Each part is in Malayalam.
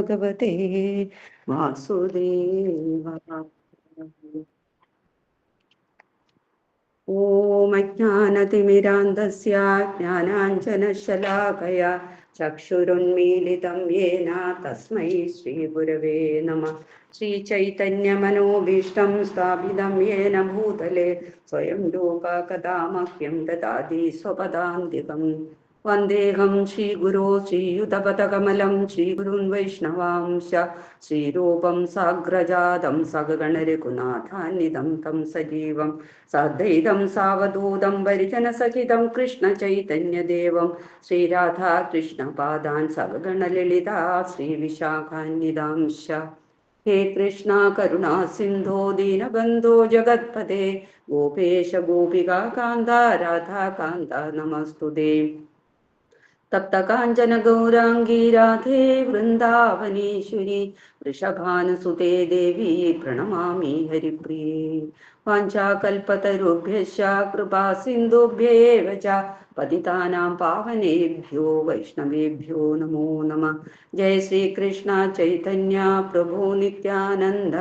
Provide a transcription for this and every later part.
ഭഗവതേ വാസുദേവായ. ഓം അജ്ഞാനതിമിരാന്ധസ്യ ജ്ഞാനാഞ്ജനശലാകയാ ചക്ഷുരുന്മീലിതം യേന തസ്മൈ ശ്രീഗുരവേ നമഃ. ശ്രീചൈതന്യമനോഭീഷ്ടം സ്ഥാപിതം യേന ഭൂതലേ സ്വയം രൂപ കഥാ മഹ്യം ദദാതി സ്വപദാന്തികം. വന്ദേഹം ശ്രീഗുരോ ശ്രീയുതപദകമലം ശ്രീഗുരുൻ വൈഷ്ണവാംശ ശ്രീരൂപം സാഗ്രജാതം സഗണരഘുനാഥാന്വിതം തം സജീവം സാദ്വൈതം സാവധൂതം പരിജനസഹിതം കൃഷ്ണചൈതന്യദേവം ശ്രീരാധാ കൃഷ്ണപാദാൻ സഗണലളിതാ ശ്രീവിശാഖാന്വിതാംശ. ഹേ കൃഷ്ണ കരുണാ സിന്ധോ ദീനബന്ധോ ജഗത്പദേ ഗോപേശ ഗോപികാ കാന്ത രാധാകാന്ത നമസ്തുതേ. തപ്തകാഞ്ചന ഗൗരാംഗീ രാധേ വൃന്ദാവനേശ്വരി വൃഷഭാനുസുതേ ദേവി പ്രണമാമി ഹരിപ്രിയേ. വാഞ്ചാകൽപതരുഭ്യശ്ച കൃപാ സിന്ധുഭ്യേവ ച പതിതാനാം പാവനേഭ്യോ വൈഷ്ണവേഭ്യോ നമോ നമഃ. ജയ ശ്രീകൃഷ്ണ ചൈതന്യ പ്രഭു നിത്യാനന്ദ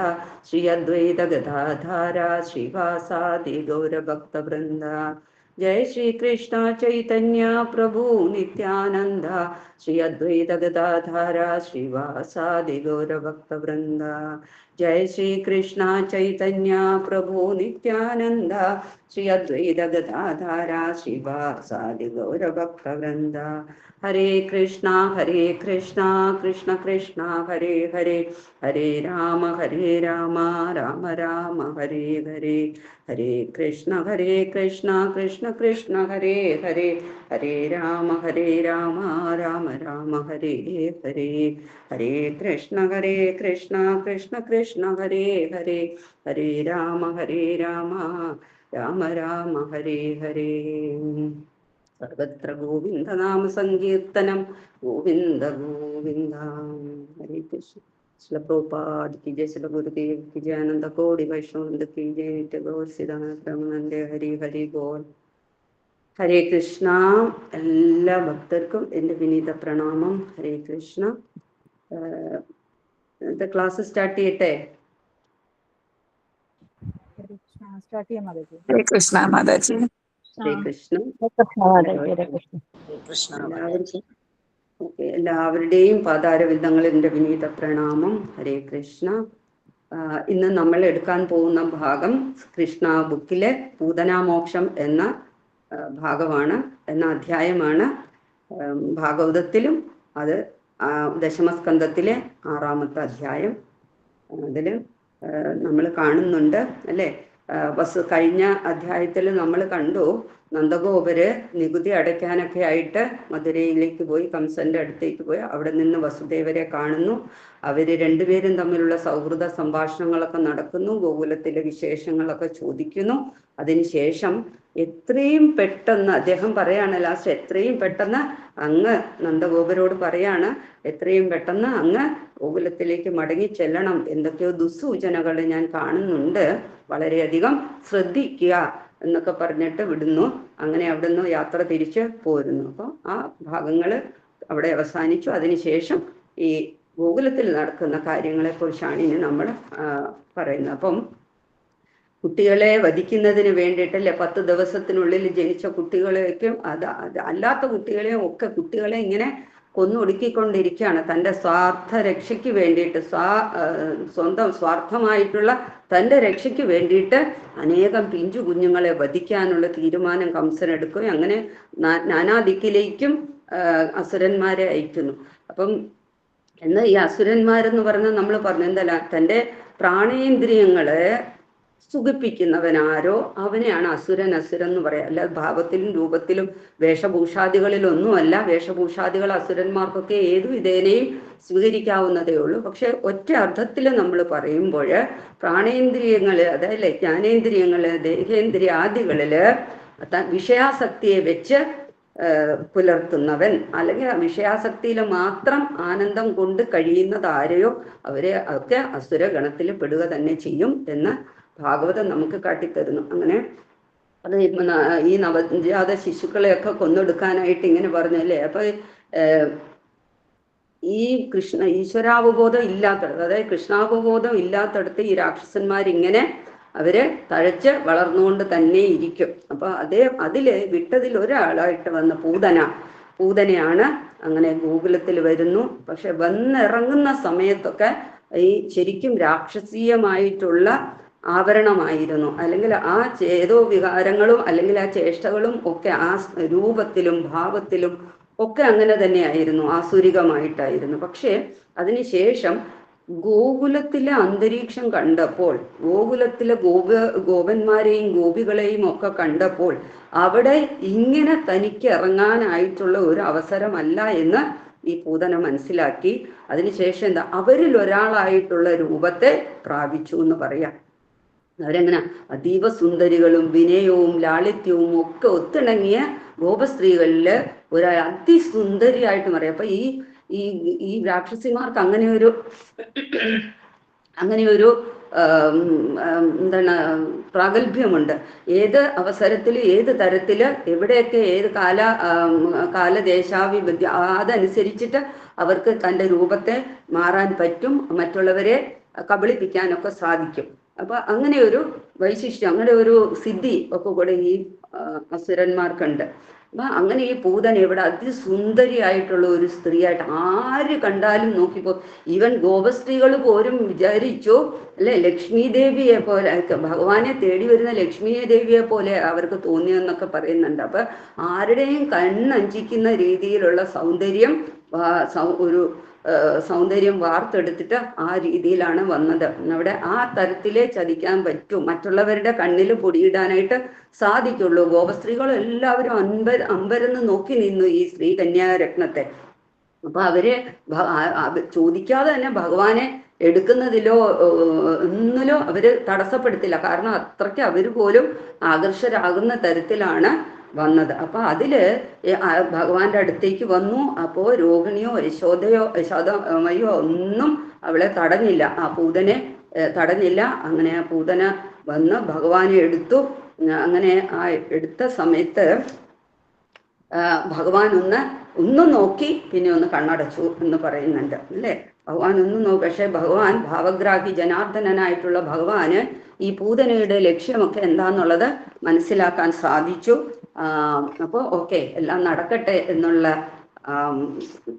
ശ്രീ അദ്വൈത ഗദാധര ശ്രീവാസാദി ഗൗരഭക്തവൃന്ദ. जय श्री कृष्ण चैतन्य प्रभु नित्यानंद श्री अद्वैत गदाधर श्रीवासादि गौर भक्त वृंद. जय श्री कृष्ण चैतन्य प्रभु नित्यानंद श्री अद्वैत गदाधर श्रीवासादि गौर भक्त वृंद. हरे कृष्णा कृष्ण कृष्ण हरे हरे हरे राम राम राम हरे हरे. हरे कृष्ण कृष्ण कृष्ण हरे हरे हरे राम राम राम हरे हरे. हरे कृष्ण कृष्ण कृष्ण हरे हरे हरे राम राम राम हरे हरे. सर्वत्र गोविंद नाम संकीर्तनम गोविंद गोविंद. हरे कृष्ण. श्रील प्रभुपाद की जय, श्रील गुरुदेव की जय, आनंद कोटि वैष्णव की जय, नित्य गौर सिद्धानंद ब्रह्मानंद हरि हरि बोल. ഹരേ കൃഷ്ണ. എല്ലാ ഭക്തർക്കും എൻ്റെ വിനീത പ്രണാമം. ഹരേ കൃഷ്ണ. ക്ലാസ് സ്റ്റാർട്ട് ചെയ്യട്ടെ? ഹരേ കൃഷ്ണ മാതാജി. ഹരേ കൃഷ്ണ. എല്ലാവർക്കും എല്ലാവരുടെയും പാതാരവിന്ദങ്ങളിൽ എൻ്റെ വിനീത പ്രണാമം. ഹരേ കൃഷ്ണ. ഇന്ന് നമ്മൾ എടുക്കാൻ പോകുന്ന ഭാഗം കൃഷ്ണ ബുക്കിലെ പൂതനാമോക്ഷം എന്ന ഭാഗമാണ്, എന്ന അധ്യായമാണ്. ഭാഗവതത്തിലും അത് ദശമസ്കന്ധത്തിലെ 6-ാമത്തെ അധ്യായം. അതിൽ നമ്മൾ കാണുന്നുണ്ട് അല്ലേ, കഴിഞ്ഞ അധ്യായത്തിൽ നമ്മൾ കണ്ടു നന്ദഗോപര് നികുതി അടയ്ക്കാനൊക്കെ ആയിട്ട് മധുരയിലേക്ക് പോയി, കംസന്റെ അടുത്തേക്ക് പോയി. അവിടെ നിന്ന് വസുദേവരെ കാണുന്നു. അവര് രണ്ടുപേരും തമ്മിലുള്ള സൗഹൃദ സംഭാഷണങ്ങളൊക്കെ നടക്കുന്നു, ഗോകുലത്തിലെ വിശേഷങ്ങളൊക്കെ ചോദിക്കുന്നു. അതിനുശേഷം എത്രയും പെട്ടെന്ന് അദ്ദേഹം പറയാണ്, ലാസ്റ്റ് എത്രയും പെട്ടെന്ന് അങ്ങ് നന്ദഗോപരോട് പറയാണ്, എത്രയും പെട്ടെന്ന് അങ്ങ് ഗോകുലത്തിലേക്ക് മടങ്ങി ചെല്ലണം, എന്തൊക്കെയോ ദുസ്സൂചനകൾ ഞാൻ കാണുന്നുണ്ട്, വളരെയധികം ശ്രദ്ധിക്കുക എന്നൊക്കെ പറഞ്ഞിട്ട് വിടുന്നു. അങ്ങനെ അവിടുന്ന് യാത്ര തിരിച്ച് പോരുന്നു. അപ്പോൾ ആ ഭാഗങ്ങൾ അവിടെ അവസാനിച്ചു. അതിനുശേഷം ഈ ഗോകുലത്തിൽ നടക്കുന്ന കാര്യങ്ങളെക്കുറിച്ചാണ് ഇനി നമ്മൾ പറയുന്നത്. അപ്പം കുട്ടികളെ വധിക്കുന്നതിന് വേണ്ടിയിട്ടല്ലേ 10 ദിവസത്തിനുള്ളിൽ ജനിച്ച കുട്ടികളെയൊക്കെയും അല്ലാത്ത കുട്ടികളെയും ഒക്കെ കുട്ടികളെ ഇങ്ങനെ കൊന്നൊടുക്കിക്കൊണ്ടിരിക്കുകയാണ്. തൻ്റെ സ്വാർത്ഥ രക്ഷയ്ക്ക് വേണ്ടിയിട്ട്, സ്വന്തം സ്വാർത്ഥമായിട്ടുള്ള തൻ്റെ രക്ഷയ്ക്ക് വേണ്ടിയിട്ട് അനേകം പിഞ്ചു കുഞ്ഞുങ്ങളെ വധിക്കാനുള്ള തീരുമാനം കംസൻ എടുക്കുകയും അങ്ങനെ നാനാദിക്കിലേക്കും അസുരന്മാരെ അയക്കുന്നു. അപ്പം എന്നാൽ ഈ അസുരന്മാരെന്ന് പറഞ്ഞാൽ നമ്മൾ പറഞ്ഞു എന്തല്ല, തൻ്റെ പ്രാണേന്ദ്രിയങ്ങളെ സുഖിപ്പിക്കുന്നവനാരോ അവനെയാണ് അസുരൻ എന്ന് പറയാം. അല്ലാതെ ഭാവത്തിലും രൂപത്തിലും വേഷഭൂഷാദികളിലൊന്നുമല്ല. വേഷഭൂഷാദികൾ അസുരന്മാർക്കൊക്കെ ഏതു വിധേനയും സ്വീകരിക്കാവുന്നതേ ഉള്ളൂ. പക്ഷെ ഒറ്റ അർത്ഥത്തിൽ നമ്മൾ പറയുമ്പോൾ പ്രാണേന്ദ്രിയങ്ങള്, അതായത് ജ്ഞാനേന്ദ്രിയങ്ങള്, ദേഹേന്ദ്രിയാദികളില് വിഷയാസക്തിയെ വെച്ച് പുലർത്തുന്നവൻ, അല്ലെങ്കിൽ ആ വിഷയാസക്തിയിൽ മാത്രം ആനന്ദം കൊണ്ട് കഴിയുന്നത് ആരെയോ അവരെ ഒക്കെ അസുരഗണത്തിൽ പെടുക തന്നെ ചെയ്യും എന്ന് ഭാഗവതം നമുക്ക് കാട്ടിത്തരുന്നു. അങ്ങനെ അത് ഈ നവജാത ശിശുക്കളെയൊക്കെ കൊന്നൊടുക്കാനായിട്ട് ഇങ്ങനെ പറഞ്ഞല്ലേ. അപ്പൊ ഈ ഈശ്വരാവബോധം ഇല്ലാത്തടത്ത്, അതായത് കൃഷ്ണാവബോധം ഇല്ലാത്തടത്ത് ഈ രാക്ഷസന്മാരിങ്ങനെ അവര് തഴച്ച് വളർന്നുകൊണ്ട് തന്നെ ഇരിക്കും. അപ്പൊ അതില് വിട്ടതിൽ ഒരാളായിട്ട് വന്ന പൂതനയാണ് അങ്ങനെ ഗോകുലത്തിൽ വരുന്നു. പക്ഷെ വന്നിറങ്ങുന്ന സമയത്തൊക്കെ ഈ ശരിക്കും രാക്ഷസീയമായിട്ടുള്ള ആവരണമായിരുന്നു, അല്ലെങ്കിൽ ആ ചേതോ വികാരങ്ങളും അല്ലെങ്കിൽ ആ ചേഷ്ടകളും ഒക്കെ ആ രൂപത്തിലും ഭാവത്തിലും ഒക്കെ അങ്ങനെ തന്നെയായിരുന്നു, ആസുരികമായിട്ടായിരുന്നു. പക്ഷേ അതിനുശേഷം ഗോകുലത്തിലെ അന്തരീക്ഷം കണ്ടപ്പോൾ, ഗോകുലത്തിലെ ഗോപന്മാരെയും ഗോപികളെയും ഒക്കെ കണ്ടപ്പോൾ അവിടെ ഇങ്ങനെ തനിക്ക് ഇറങ്ങാനായിട്ടുള്ള ഒരു അവസരമല്ല എന്ന് ഈ പൂതന മനസ്സിലാക്കി. അതിനുശേഷം എന്താ, അവരിൽ ഒരാളായിട്ടുള്ള രൂപത്തെ പ്രാപിച്ചു എന്ന് പറയാം. അവരെങ്ങനെ അതീവ സുന്ദരികളും വിനയവും ലാളിത്യവും ഒക്കെ ഒത്തിണങ്ങിയ ഗോപസ്ത്രീകളില് ഒരു അതിസുന്ദരിയായിട്ട് പറയാം. അപ്പൊ ഈ ഈ രാക്ഷസിമാർക്ക് അങ്ങനെയൊരു എന്താണ് പ്രാഗൽഭ്യമുണ്ട്. ഏത് അവസരത്തിൽ ഏത് തരത്തില് എവിടെയൊക്കെ ഏത് കാലദേശാവിപത്യ അതനുസരിച്ചിട്ട് അവർക്ക് തൻ്റെ രൂപത്തെ മാറാൻ പറ്റും, മറ്റുള്ളവരെ കബളിപ്പിക്കാനൊക്കെ സാധിക്കും. അപ്പൊ അങ്ങനെ ഒരു വൈശിഷ്ട്യം, അങ്ങനെ ഒരു സിദ്ധി ഒക്കെ കൂടെ ഈ അസുരന്മാർക്കുണ്ട്. അപ്പൊ അങ്ങനെ ഈ പൂതന ഇവിടെ അതിസുന്ദരിയായിട്ടുള്ള ഒരു സ്ത്രീയായിട്ട് ആര് കണ്ടാലും നോക്കിപ്പോ, ഈവൻ ഗോപസ്ത്രീകൾ പോലും വിചാരിച്ചു അല്ലെ ലക്ഷ്മി ദേവിയെ പോലെ, ഭഗവാനെ തേടി വരുന്ന ലക്ഷ്മി ദേവിയെ പോലെ അവർക്ക് തോന്നിയെന്നൊക്കെ പറയുന്നുണ്ട്. അപ്പൊ ആരുടെയും കണ്ണഞ്ചിക്കുന്ന രീതിയിലുള്ള സൗന്ദര്യം വാർത്തെടുത്തിട്ട് ആ രീതിയിലാണ് വന്നത്. അവിടെ ആ തരത്തിലേ ചതിക്കാൻ പറ്റൂ, മറ്റുള്ളവരുടെ കണ്ണിൽ പൊടിയിടാനായിട്ട് സാധിക്കുള്ളൂ. ഗോപസ്ത്രീകൾ എല്ലാവരും അമ്പരന്ന് നോക്കി നിന്നു ഈ ശ്രീ കന്യാരത്നത്തെ. അപ്പൊ അവര് ചോദിക്കാതെ തന്നെ ഭഗവാനെ എടുക്കുന്നതിലോ ഒന്നിലോ അവര് തടസ്സപ്പെടുത്തില്ല. കാരണം അത്രയ്ക്ക് അവര് പോലും ആകർഷരാകുന്ന തരത്തിലാണ് വന്നത്. അപ്പൊ അതില് ഭഗവാന്റെ അടുത്തേക്ക് വന്നു. അപ്പോ രോഹിണിയോ യശോദമയോ ഒന്നും അവളെ തടഞ്ഞില്ല, ആ പൂതനെ തടഞ്ഞില്ല. അങ്ങനെ ആ പൂതന വന്ന് ഭഗവാനെ എടുത്തു. അങ്ങനെ ആ എടുത്ത സമയത്ത് ഭഗവാൻ ഒന്ന് നോക്കി, പിന്നെ ഒന്ന് കണ്ണടച്ചു എന്ന് പറയുന്നുണ്ട് അല്ലേ. ഭഗവാൻ ഒന്ന് നോക്കി. പക്ഷെ ഭഗവാൻ ഭാവഗ്രാഹി ജനാർദ്ദനായിട്ടുള്ള ഭഗവാന് ഈ പൂതനയുടെ ലക്ഷ്യമൊക്കെ എന്താന്നുള്ളത് മനസ്സിലാക്കാൻ സാധിച്ചു. അപ്പോൾ ഓക്കെ, എല്ലാം നടക്കട്ടെ എന്നുള്ള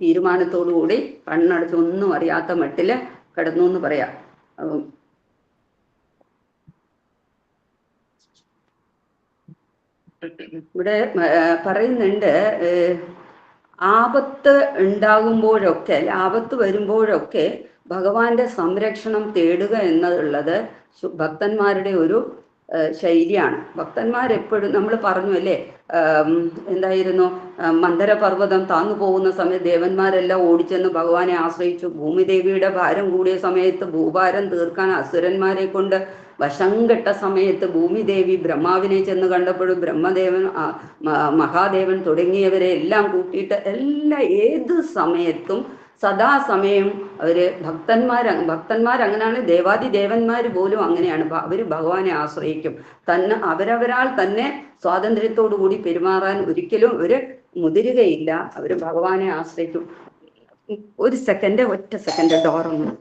തീരുമാനത്തോടു കൂടി കണ്ണടച്ച് ഒന്നും അറിയാത്ത മട്ടില് കിടന്നു എന്ന് പറയാം. ഇവിടെ പറയുന്നുണ്ട്, ആപത്ത് ഉണ്ടാകുമ്പോഴൊക്കെ, ആപത്ത് വരുമ്പോഴൊക്കെ ഭഗവാന്റെ സംരക്ഷണം തേടുക എന്നുള്ളത് ഭക്തന്മാരുടെ ഒരു ശൈലിയാണ്. ഭക്തന്മാരെപ്പോഴും, നമ്മൾ പറഞ്ഞു അല്ലേ, എന്തായിരുന്നു, മന്ദരപർവ്വതം താന്നു പോകുന്ന സമയത്ത് ദേവന്മാരെല്ലാം ഓടിച്ചെന്ന് ഭഗവാനെ ആശ്രയിച്ചു. ഭൂമിദേവിയുടെ ഭാരം കൂടിയ സമയത്ത് ഭൂഭാരം തീർക്കാൻ അസുരന്മാരെ കൊണ്ട് വശം കെട്ട സമയത്ത് ഭൂമിദേവി ബ്രഹ്മാവിനെ ചെന്ന് കണ്ടപ്പോഴും ബ്രഹ്മദേവൻ, മഹാദേവൻ തുടങ്ങിയവരെ എല്ലാം കൂട്ടിയിട്ട് ഏത് സമയത്തും സദാസമയം അവര് ഭക്തന്മാരങ്ങനെയാണ്. ദേവാദിദേവന്മാർ പോലും അങ്ങനെയാണ്. അവര് ഭഗവാനെ ആശ്രയിക്കും. അവരവരാൾ തന്നെ സ്വാതന്ത്ര്യത്തോടു കൂടി പെരുമാറാൻ ഒരിക്കലും അവര് മുതിരുകയില്ല. അവര് ഭഗവാനെ ആശ്രയിക്കും. ഒറ്റ സെക്കൻഡ് ഡോറൊന്നും.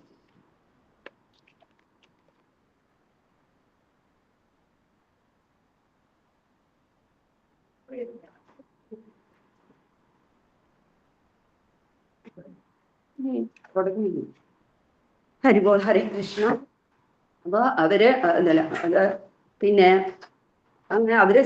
ഹരിബോൾ, ഹരേ കൃഷ്ണ. അപ്പൊ അവര് പിന്നെ അങ്ങനെ അവര്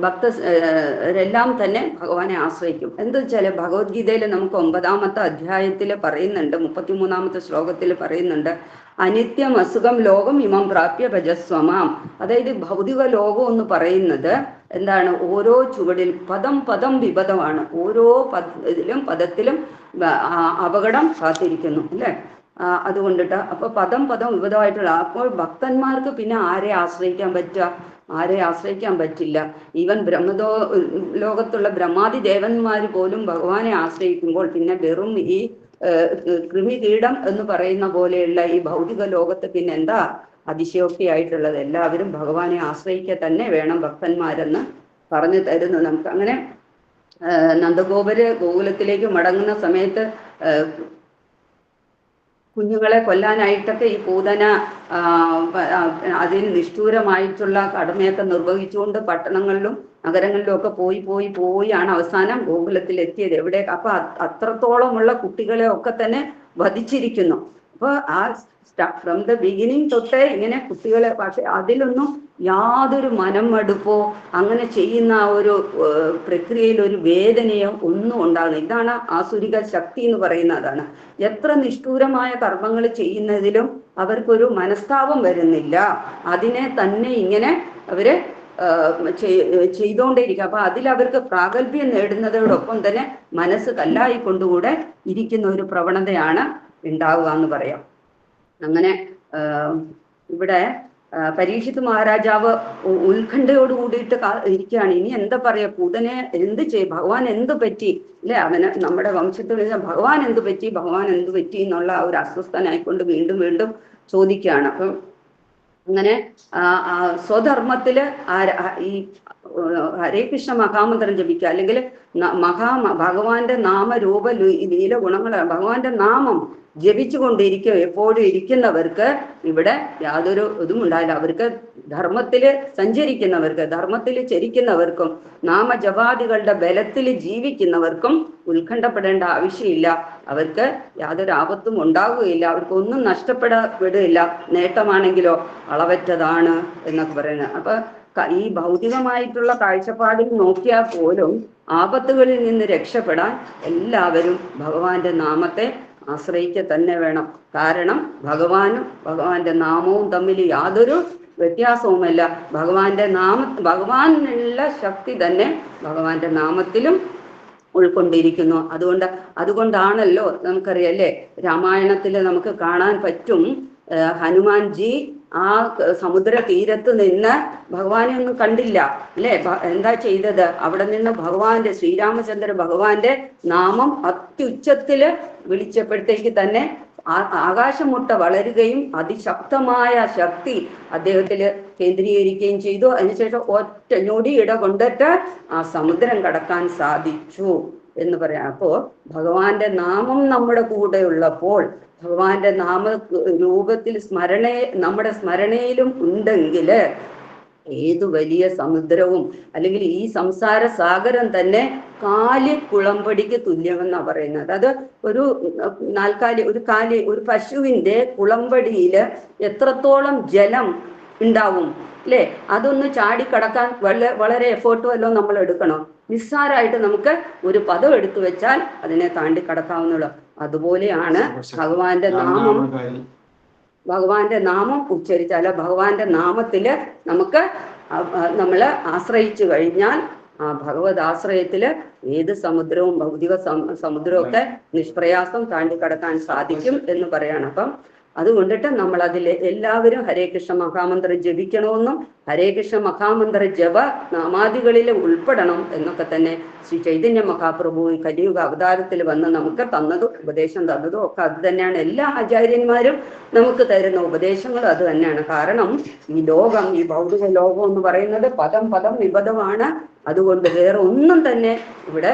ഭക്തരെല്ലാം തന്നെ ഭഗവാനെ ആശ്രയിക്കും. എന്താ വെച്ചാല് ഭഗവത്ഗീതയിൽ നമുക്ക് 9-ാമത്തെ അധ്യായത്തിൽ പറയുന്നുണ്ട്, 33-ാമത്തെ ശ്ലോകത്തിൽ പറയുന്നുണ്ട്, അനിത്യം അസുഖം ലോകം ഇമം പ്രാപ്യ ഭജസ്വമാം. അതായത് ഭൗതിക ലോകം എന്ന് പറയുന്നത് എന്താണ്, ഓരോ ചുവടിൽ പദം വിപദമാണ്. ഓരോ പദത്തിലും അപകടം കാത്തിരിക്കുന്നു അല്ലെ. അതുകൊണ്ടിട്ട് അപ്പൊ പദം വിപദമായിട്ടുള്ള, അപ്പോൾ ഭക്തന്മാർക്ക് പിന്നെ ആരെ ആശ്രയിക്കാൻ പറ്റില്ല. ഈവൻ ലോകത്തുള്ള ബ്രഹ്മാദി ദേവന്മാർ പോലും ഭഗവാനെ ആശ്രയിക്കുമ്പോൾ പിന്നെ വെറും ഈ കൃമികീടം എന്ന് പറയുന്ന പോലെയുള്ള ഈ ഭൗതിക ലോകത്ത് പിന്നെ എന്താ അതിശയോക്തിയായിട്ടുള്ളത്. എല്ലാവരും ഭഗവാനെ ആശ്രയിക്കുക തന്നെ വേണം ഭക്തന്മാരെന്ന് പറഞ്ഞു തരുന്നു നമുക്ക്. അങ്ങനെ നന്ദഗോപര് ഗോകുലത്തിലേക്ക് മടങ്ങുന്ന സമയത്ത് കുഞ്ഞുങ്ങളെ കൊല്ലാനായിട്ടൊക്കെ ഈ പൂതന അതിന് നിഷ്ഠൂരമായിട്ടുള്ള കടമയൊക്കെ നിർവഹിച്ചുകൊണ്ട് പട്ടണങ്ങളിലും നഗരങ്ങളിലും ഒക്കെ പോയി ആണ് അവസാനം ഗോകുലത്തിൽ എത്തിയത്. എവിടെ അപ്പൊ അത്രത്തോളമുള്ള കുട്ടികളെ ഒക്കെ തന്നെ വധിച്ചിരിക്കുന്നു. അപ്പൊ ആ ഫ്രം ദ ബിഗിനിങ് തൊട്ടേ ഇങ്ങനെ കുട്ടികളെ, പക്ഷെ അതിലൊന്നും യാതൊരു മനം മടുപ്പോ അങ്ങനെ ചെയ്യുന്ന ആ ഒരു പ്രക്രിയയിൽ ഒരു വേദനയോ ഒന്നും ഉണ്ടാകുന്നില്ല. ഇതാണ് ആസുരിക ശക്തി എന്ന് പറയുന്നത്. അതാണ് എത്ര നിഷ്ഠൂരമായ കർമ്മങ്ങൾ ചെയ്യുന്നതിലും അവർക്കൊരു മനസ്താപം വരുന്നില്ല. അതിനെ തന്നെ ഇങ്ങനെ അവര് ചെയ്തുകൊണ്ടേയിരിക്കും. അപ്പൊ അതിൽ അവർക്ക് പ്രാഗൽഭ്യം നേടുന്നതോടൊപ്പം തന്നെ മനസ്സ് കല്ലായിക്കൊണ്ടുകൂടെ ഇരിക്കുന്ന ഒരു പ്രവണതയാണ് ഉണ്ടാവുക എന്ന് പറയാം. അങ്ങനെ ഇവിടെ പരീക്ഷിത് മഹാരാജാവ് ഉത്കണ്ഠയോട് കൂടിയിട്ട് ഇരിക്കുകയാണ്. ഇനി എന്താ പറയാ, പൂതനെ എന്ത് ചെയ്യും, ഭഗവാൻ എന്ത് പറ്റി അല്ലെ, അവന് നമ്മുടെ വംശത്തിൽ ഭഗവാൻ എന്ത് പറ്റി എന്നുള്ള ഒരു അസ്വസ്ഥനായിക്കൊണ്ട് വീണ്ടും വീണ്ടും ചോദിക്കുകയാണ്. അപ്പം അങ്ങനെ സ്വധർമ്മത്തില് ഈ ഹരേ കൃഷ്ണ മഹാമന്ത്രം ജപിക്കുക, അല്ലെങ്കിൽ ഭഗവാന്റെ നാമരൂപ ലീല ഗുണങ്ങൾ, ഭഗവാന്റെ നാമം ജപിച്ചുകൊണ്ടിരിക്കും എപ്പോഴും ഇരിക്കുന്നവർക്ക് ഇവിടെ യാതൊരു ഇതും ഉണ്ടായില്ല. അവർക്ക് ധർമ്മത്തില് സഞ്ചരിക്കുന്നവർക്ക്, ധർമ്മത്തിൽ ചരിക്കുന്നവർക്കും നാമജപാദികളുടെ ബലത്തിൽ ജീവിക്കുന്നവർക്കും ഉത്കണ്ഠപ്പെടേണ്ട ആവശ്യമില്ല. അവർക്ക് യാതൊരു ആപത്തും ഉണ്ടാവുകയില്ല, അവർക്കൊന്നും നഷ്ടപ്പെടപ്പെടുകയില്ല. നേട്ടമാണെങ്കിലോ അളവറ്റതാണ് എന്നൊക്കെ പറയുന്നത്. അപ്പൊ ഈ ഭൗതികമായിട്ടുള്ള കാഴ്ചപ്പാടിൽ നോക്കിയാൽ പോലും ആപത്തുകളിൽ നിന്ന് രക്ഷപ്പെടാൻ എല്ലാവരും ഭഗവാന്റെ നാമത്തെ ആശ്രയിക്ക തന്നെ വേണം. കാരണം ഭഗവാനും ഭഗവാന്റെ നാമവും തമ്മിൽ യാതൊരു വ്യത്യാസവുമല്ല. ഭഗവാനുള്ള ശക്തി തന്നെ ഭഗവാന്റെ നാമത്തിലും ഉൾക്കൊണ്ടിരിക്കുന്നു. അതുകൊണ്ടാണല്ലോ നമുക്കറിയാം അല്ലേ, രാമായണത്തിൽ നമുക്ക് കാണാൻ പറ്റും ഹനുമാൻജി ആ സമുദ്ര തീരത്ത് നിന്ന് ഭഗവാനെ ഒന്നും കണ്ടില്ല അല്ലെ. എന്താ ചെയ്തത്, അവിടെ നിന്ന് ശ്രീരാമചന്ദ്ര ഭഗവാന്റെ നാമം അത്യുച്ചത്തില് വിളിച്ചപ്പോഴത്തേക്ക് തന്നെ ആകാശമുട്ട വളരുകയും അതിശക്തമായ ശക്തി അദ്ദേഹത്തില് കേന്ദ്രീകരിക്കുകയും ചെയ്തു. അതിനുശേഷം ഒറ്റ ഞൊടിയിട കൊണ്ടിട്ട് ആ സമുദ്രം കടക്കാൻ സാധിച്ചു എന്ന് പറയാം. അപ്പോ ഭഗവാന്റെ നാമം നമ്മുടെ കൂടെ ഉള്ളപ്പോൾ, ഭഗവാന്റെ നാമ രൂപത്തിൽ നമ്മുടെ സ്മരണയിലും ഉണ്ടെങ്കിൽ ഏതു വലിയ സമുദ്രവും അല്ലെങ്കിൽ ഈ സംസാര സാഗരം തന്നെ കുളമ്പടിക്ക് തുല്യമെന്നാ പറയുന്നത്. അത് ഒരു ഒരു പശുവിന്റെ കുളമ്പടിയില് എത്രത്തോളം ജലം ഉണ്ടാവും അല്ലെ, അതൊന്ന് ചാടിക്കടക്കാൻ വളരെ എഫേർട്ട് വല്ലതും നമ്മൾ എടുക്കണം. നിസ്സാരമായിട്ട് നമുക്ക് ഒരു പദം എടുത്തു വെച്ചാൽ അതിനെ താണ്ടി കടക്കാവുന്നുള്ളൂ. അതുപോലെയാണ് ഭഗവാന്റെ നാമം ഉച്ചരിച്ചാൽ, ഭഗവാന്റെ നാമത്തില് നമ്മള് ആശ്രയിച്ചു കഴിഞ്ഞാൽ ആ ഭഗവത് ആശ്രയത്തില് ഏത് സമുദ്രവും ഭൗതിക സമുദ്രവും ഒക്കെ നിഷ്പ്രയാസം താണ്ടിക്കടക്കാൻ സാധിക്കും എന്ന് പറയാണ്. അപ്പം അതുകൊണ്ടിട്ട് നമ്മൾ എല്ലാവരും ഹരേ കൃഷ്ണ മഹാമന്ത്രം ജപിക്കണമെന്നും ഹരേ കൃഷ്ണ മഹാമന്ത്ര ജപ നാമാദികളിൽ ഉൾപ്പെടണം എന്നൊക്കെ തന്നെ ശ്രീ ചൈതന്യ മഹാപ്രഭു കലിയുഗ അവതാരത്തിൽ വന്ന് നമുക്ക് ഉപദേശം തന്നതും ഒക്കെ അത് തന്നെയാണ്. എല്ലാ ആചാര്യന്മാരും നമുക്ക് തരുന്ന ഉപദേശങ്ങളും അത് തന്നെയാണ്. കാരണം ഈ ഭൗതിക ലോകം എന്ന് പറയുന്നത് പദം വിപദമാണ്. അതുകൊണ്ട് വേറെ ഒന്നും തന്നെ ഇവിടെ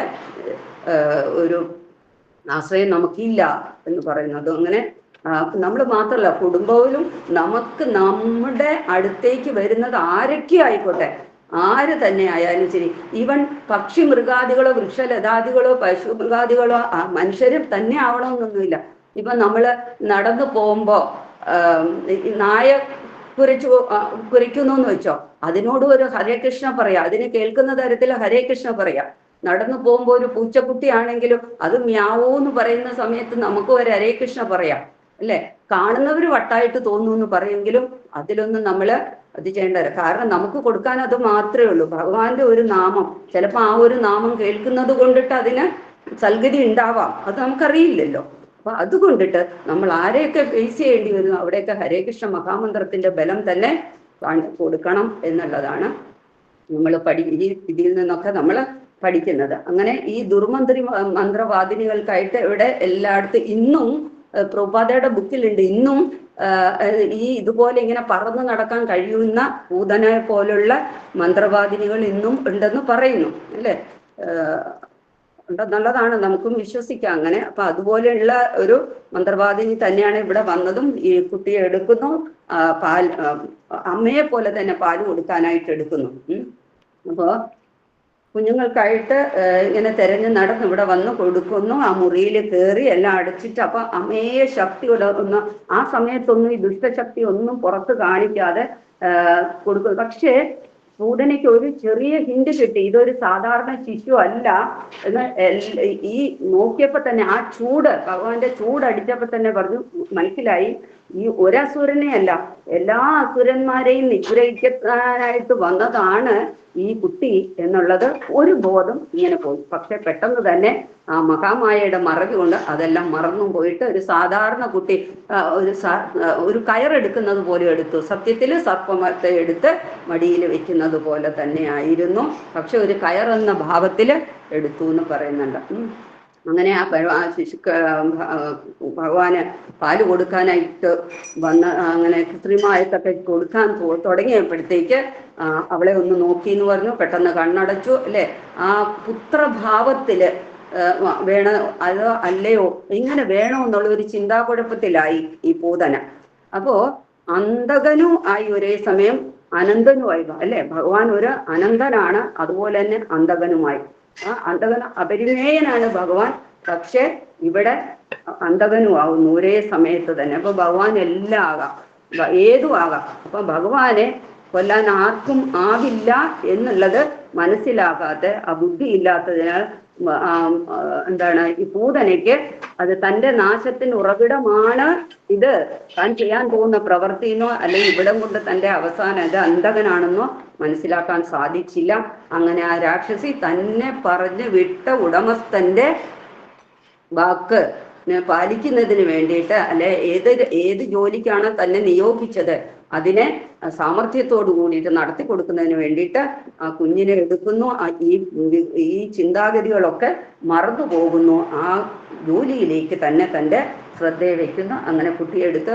ഒരു ആശ്രയം നമുക്കില്ല എന്ന് പറയുന്നത്. അങ്ങനെ നമ്മൾ മാത്രമല്ല, കുടുംബത്തിലും നമ്മുടെ അടുത്തേക്ക് വരുന്നത് ആരൊക്കെ ആയിക്കോട്ടെ, ആര് തന്നെ ആയാലും ശരി, ഈവൻ പക്ഷി മൃഗാദികളോ വൃക്ഷലതാദികളോ പശു മൃഗാദികളോ മനുഷ്യരും തന്നെ ആവണമെന്നൊന്നുമില്ല. ഇപ്പൊ നമ്മള് നടന്നു പോകുമ്പോ നായ കുരയ്ക്കുന്നു എന്ന് വെച്ചോ, അതിനോട് ഒരു ഹരേ കൃഷ്ണ പറയാം, അതിന് കേൾക്കുന്ന തരത്തിൽ ഹരേ കൃഷ്ണ പറയാം. നടന്നു പോകുമ്പോൾ ഒരു പൂച്ചക്കുട്ടി ആണെങ്കിലും അത് മ്യാവൂന്ന് പറയുന്ന സമയത്ത് നമുക്ക് ഒരു ഹരേ കൃഷ്ണ പറയാം അല്ലെ. കാണുന്നവര് വട്ടായിട്ട് തോന്നുന്നു എന്ന് പറയുമെങ്കിലും അതിലൊന്നും നമ്മള് അത് ചെയ്യേണ്ടത്. കാരണം നമുക്ക് കൊടുക്കാൻ അത് മാത്രമേ ഉള്ളൂ. ഭഗവാന്റെ ഒരു നാമം, ചിലപ്പോൾ ആ ഒരു നാമം കേൾക്കുന്നത് കൊണ്ടിട്ട് അതിന് സൽഗതി ഉണ്ടാവാം, അത് നമുക്കറിയില്ലല്ലോ. അപ്പൊ അതുകൊണ്ടിട്ട് നമ്മൾ ആരെയൊക്കെ ഫേസ് ചെയ്യേണ്ടി വരുന്നു അവിടെയൊക്കെ ഹരേ കൃഷ്ണ മഹാമന്ത്രത്തിന്റെ ബലം തന്നെ കൊടുക്കണം എന്നുള്ളതാണ് നമ്മൾ ഇതിൽ നിന്നൊക്കെ നമ്മൾ പഠിക്കുന്നത്. അങ്ങനെ ഈ ദുർമന്ത്രി മന്ത്രവാദിനികൾക്കായിട്ട് ഇവിടെ എല്ലായിടത്തും ഇന്നും പ്രഭുപാദയുടെ ബുക്കിലുണ്ട്, ഇന്നും ഇതുപോലെ ഇങ്ങനെ പറന്നു നടക്കാൻ കഴിയുന്ന പൂതനെ പോലുള്ള മന്ത്രവാദിനികൾ ഇന്നും ഉണ്ടെന്ന് പറയുന്നു അല്ലെ. ഉണ്ടെന്നുള്ളതാണ്, നമുക്കും വിശ്വസിക്കാം അങ്ങനെ. അപ്പൊ അതുപോലെയുള്ള ഒരു മന്ത്രവാദിനി തന്നെയാണ് ഇവിടെ വന്നതും. ഈ കുട്ടിയെ എടുക്കുന്നു, പാൽ അമ്മയെ പോലെ തന്നെ പാല് കൊടുക്കാനായിട്ട് എടുക്കുന്നു. അപ്പോ കുഞ്ഞുങ്ങൾക്കായിട്ട് ഇങ്ങനെ തെരഞ്ഞു നടന്ന് ഇവിടെ വന്ന് കൊടുക്കുന്നു. ആ മുറിയിൽ കയറി എല്ലാം അടച്ചിട്ട്, അപ്പൊ അമ്മയെ ശക്തി ഒന്ന് ആ സമയത്തൊന്നും ഈ ദുഷ്ടശക്തി ഒന്നും പുറത്ത് കാണിക്കാതെ കൊടുക്കുന്നു. പക്ഷേ പൂതനയ്ക്ക് ഒരു ചെറിയ ഹിന്റ് കിട്ടി, ഇതൊരു സാധാരണ ശിശു അല്ല എന്ന്. ഈ നോക്കിയപ്പോ തന്നെ ആ ചൂട്, ഭഗവാന്റെ ചൂടടിച്ചപ്പോ തന്നെ പറഞ്ഞു, മനസ്സിലായി ഈ ഒരസുരനെ അല്ല, എല്ലാ അസുരന്മാരെയും നിഗ്രഹിക്കാനായിട്ട് വന്നതാണ് ഈ കുട്ടി എന്നുള്ളത് ഒരു ബോധം ഇങ്ങനെ പോയി. പക്ഷെ പെട്ടെന്ന് തന്നെ ആ മഹാമായയുടെ മറവി കൊണ്ട് അതെല്ലാം മറന്നും പോയിട്ട് ഒരു സാധാരണ കുട്ടി ഒരു കയറെടുക്കുന്നത് പോലെ എടുത്തു. സത്യത്തിൽ സർപ്പമത്തെ എടുത്ത് മടിയിൽ വെക്കുന്നത് പോലെ തന്നെ ആയിരുന്നു, പക്ഷെ ഒരു കയറെന്ന ഭാവത്തിൽ എടുത്തു എന്ന് പറയുന്നുണ്ട്. അങ്ങനെ ആ ശിശുക്ക് ഭഗവാന് പാല് കൊടുക്കാനായിട്ട് അങ്ങനെ കൃത്രിമമായിട്ടൊക്കെ കൊടുക്കാൻ തുടങ്ങിയപ്പോഴത്തേക്ക് അവളെ ഒന്ന് നോക്കി എന്ന് പറഞ്ഞു. പെട്ടെന്ന് കണ്ണടച്ചു, അല്ലെ? ആ പുത്രഭാവത്തില് വേണോ അതോ അല്ലയോ, ഇങ്ങനെ വേണോ എന്നുള്ള ഒരു ചിന്താകുഴപ്പത്തിലായി ഈ പൂതന. അപ്പോ അന്തകനും ആയി ഒരേ സമയം അനന്തനുമായി, അല്ലെ? ഭഗവാൻ ഒരു അനന്തനാണ്, അതുപോലെ തന്നെ അന്തകനുമായി. ആ അന്തകൻ അപരിമേയനാണ് ഭഗവാൻ, പക്ഷെ ഇവിടെ അന്തകനും ആവുന്നു ഒരേ സമയത്ത് തന്നെ. അപ്പൊ ഭഗവാൻ എല്ലാം ആകാം, ഏതും ആകാം. അപ്പൊ ഭഗവാനെ കൊല്ലാൻ ആർക്കും ആകില്ല എന്നുള്ളത് മനസ്സിലാകാതെ ആ ബുദ്ധി ഇല്ലാത്തതിനാൽ എന്താണ് ഈ പൂതനയ്ക്ക് അത് തൻ്റെ നാശത്തിന് ഉറവിടമാണ് ഇത്, താൻ ചെയ്യാൻ പോകുന്ന പ്രവൃത്തിയെന്നോ അല്ലെങ്കിൽ ഇവിടം കൊണ്ട് തൻ്റെ അവസാനം ഇത് അന്തകനാണെന്നോ മനസ്സിലാക്കാൻ സാധിച്ചില്ല. അങ്ങനെ ആ രാക്ഷസി തന്നെ പറഞ്ഞ് വിട്ട ഉടമസ്ഥന്റെ വാക്ക് പാലിക്കുന്നതിന് വേണ്ടിയിട്ട്, അല്ലെ ഏത് ജോലിക്കാണ് തന്നെ നിയോഗിച്ചത് അതിനെ സാമർഥ്യത്തോടു കൂടിയിട്ട് നടത്തി കൊടുക്കുന്നതിന് വേണ്ടിയിട്ട് ആ കുഞ്ഞിനെ എടുക്കുന്നു. ഈ ചിന്താഗതികളൊക്കെ മറന്നു പോകുന്നു, ആ ജോലിയിലേക്ക് തന്നെ തൻ്റെ ശ്രദ്ധയെ വയ്ക്കുന്നു. അങ്ങനെ കുട്ടിയെടുത്ത്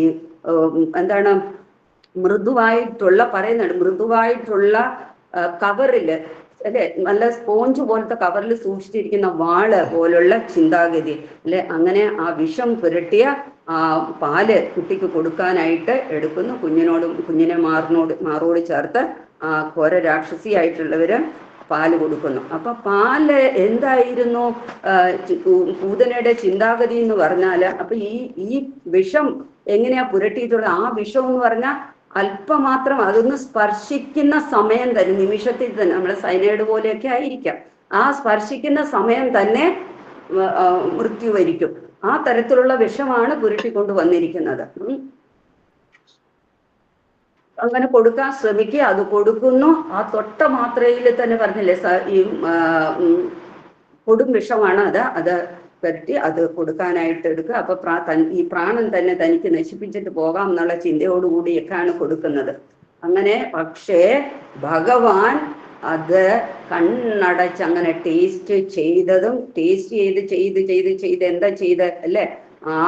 ഈ എന്താണ് മൃദുവായിട്ടുള്ള പറയുന്നുണ്ട്, മൃദുവായിട്ടുള്ള കവറില്, അല്ലെ, നല്ല സ്പോഞ്ച് പോലത്തെ കവറിൽ സൂക്ഷിച്ചിരിക്കുന്ന വാള് പോലുള്ള ചിന്താഗതി, അല്ലെ? അങ്ങനെ ആ വിഷം പുരട്ടിയ ആ പാല് കുട്ടിക്ക് കൊടുക്കാനായിട്ട് എടുക്കുന്നു. കുഞ്ഞിനെ മാറോട് ചേർത്ത് ആ ഘോര രാക്ഷസിയായിട്ടുള്ളവര് പാല് കൊടുക്കുന്നു. അപ്പൊ പാല് എന്തായിരുന്നു പൂതനയുടെ ചിന്താഗതി എന്ന് പറഞ്ഞാല്, അപ്പൊ ഈ വിഷം എങ്ങനെയാ പുരട്ടിയിട്ടുള്ളത്? ആ വിഷം എന്ന് പറഞ്ഞാൽ അല്പമാത്രം അതൊന്ന് സ്പർശിക്കുന്ന സമയം തന്നെ, നിമിഷത്തിൽ തന്നെ, നമ്മളെ സൈനൈഡ് പോലെയൊക്കെ ആയിരിക്കാം, ആ സ്പർശിക്കുന്ന സമയം തന്നെ മൃത്യു വരിക്കും. ആ തരത്തിലുള്ള വിഷമാണ് പുരട്ടിക്കൊണ്ട് വന്നിരിക്കുന്നത്. അങ്ങനെ കൊടുക്കാൻ ശ്രമിക്കുക, അത് കൊടുക്കുന്നു. ആ തൊട്ട മാത്രയിൽ തന്നെ പറഞ്ഞില്ലേ, ഈ കൊടും വിഷമാണ് അത് പറ്റി അത് കൊടുക്കാനായിട്ട് എടുക്കുക. അപ്പൊ ഈ പ്രാണൻ തന്നെ തനിക്ക് നശിപ്പിച്ചിട്ട് പോകാം എന്നുള്ള ചിന്തയോടുകൂടിയൊക്കെയാണ് കൊടുക്കുന്നത്. അങ്ങനെ പക്ഷേ ഭഗവാൻ അത് കണ്ണടച്ച് അങ്ങനെ ടേസ്റ്റ് ചെയ്തതും ചെയ്ത് എന്താ ചെയ്ത്, അല്ലെ? ആ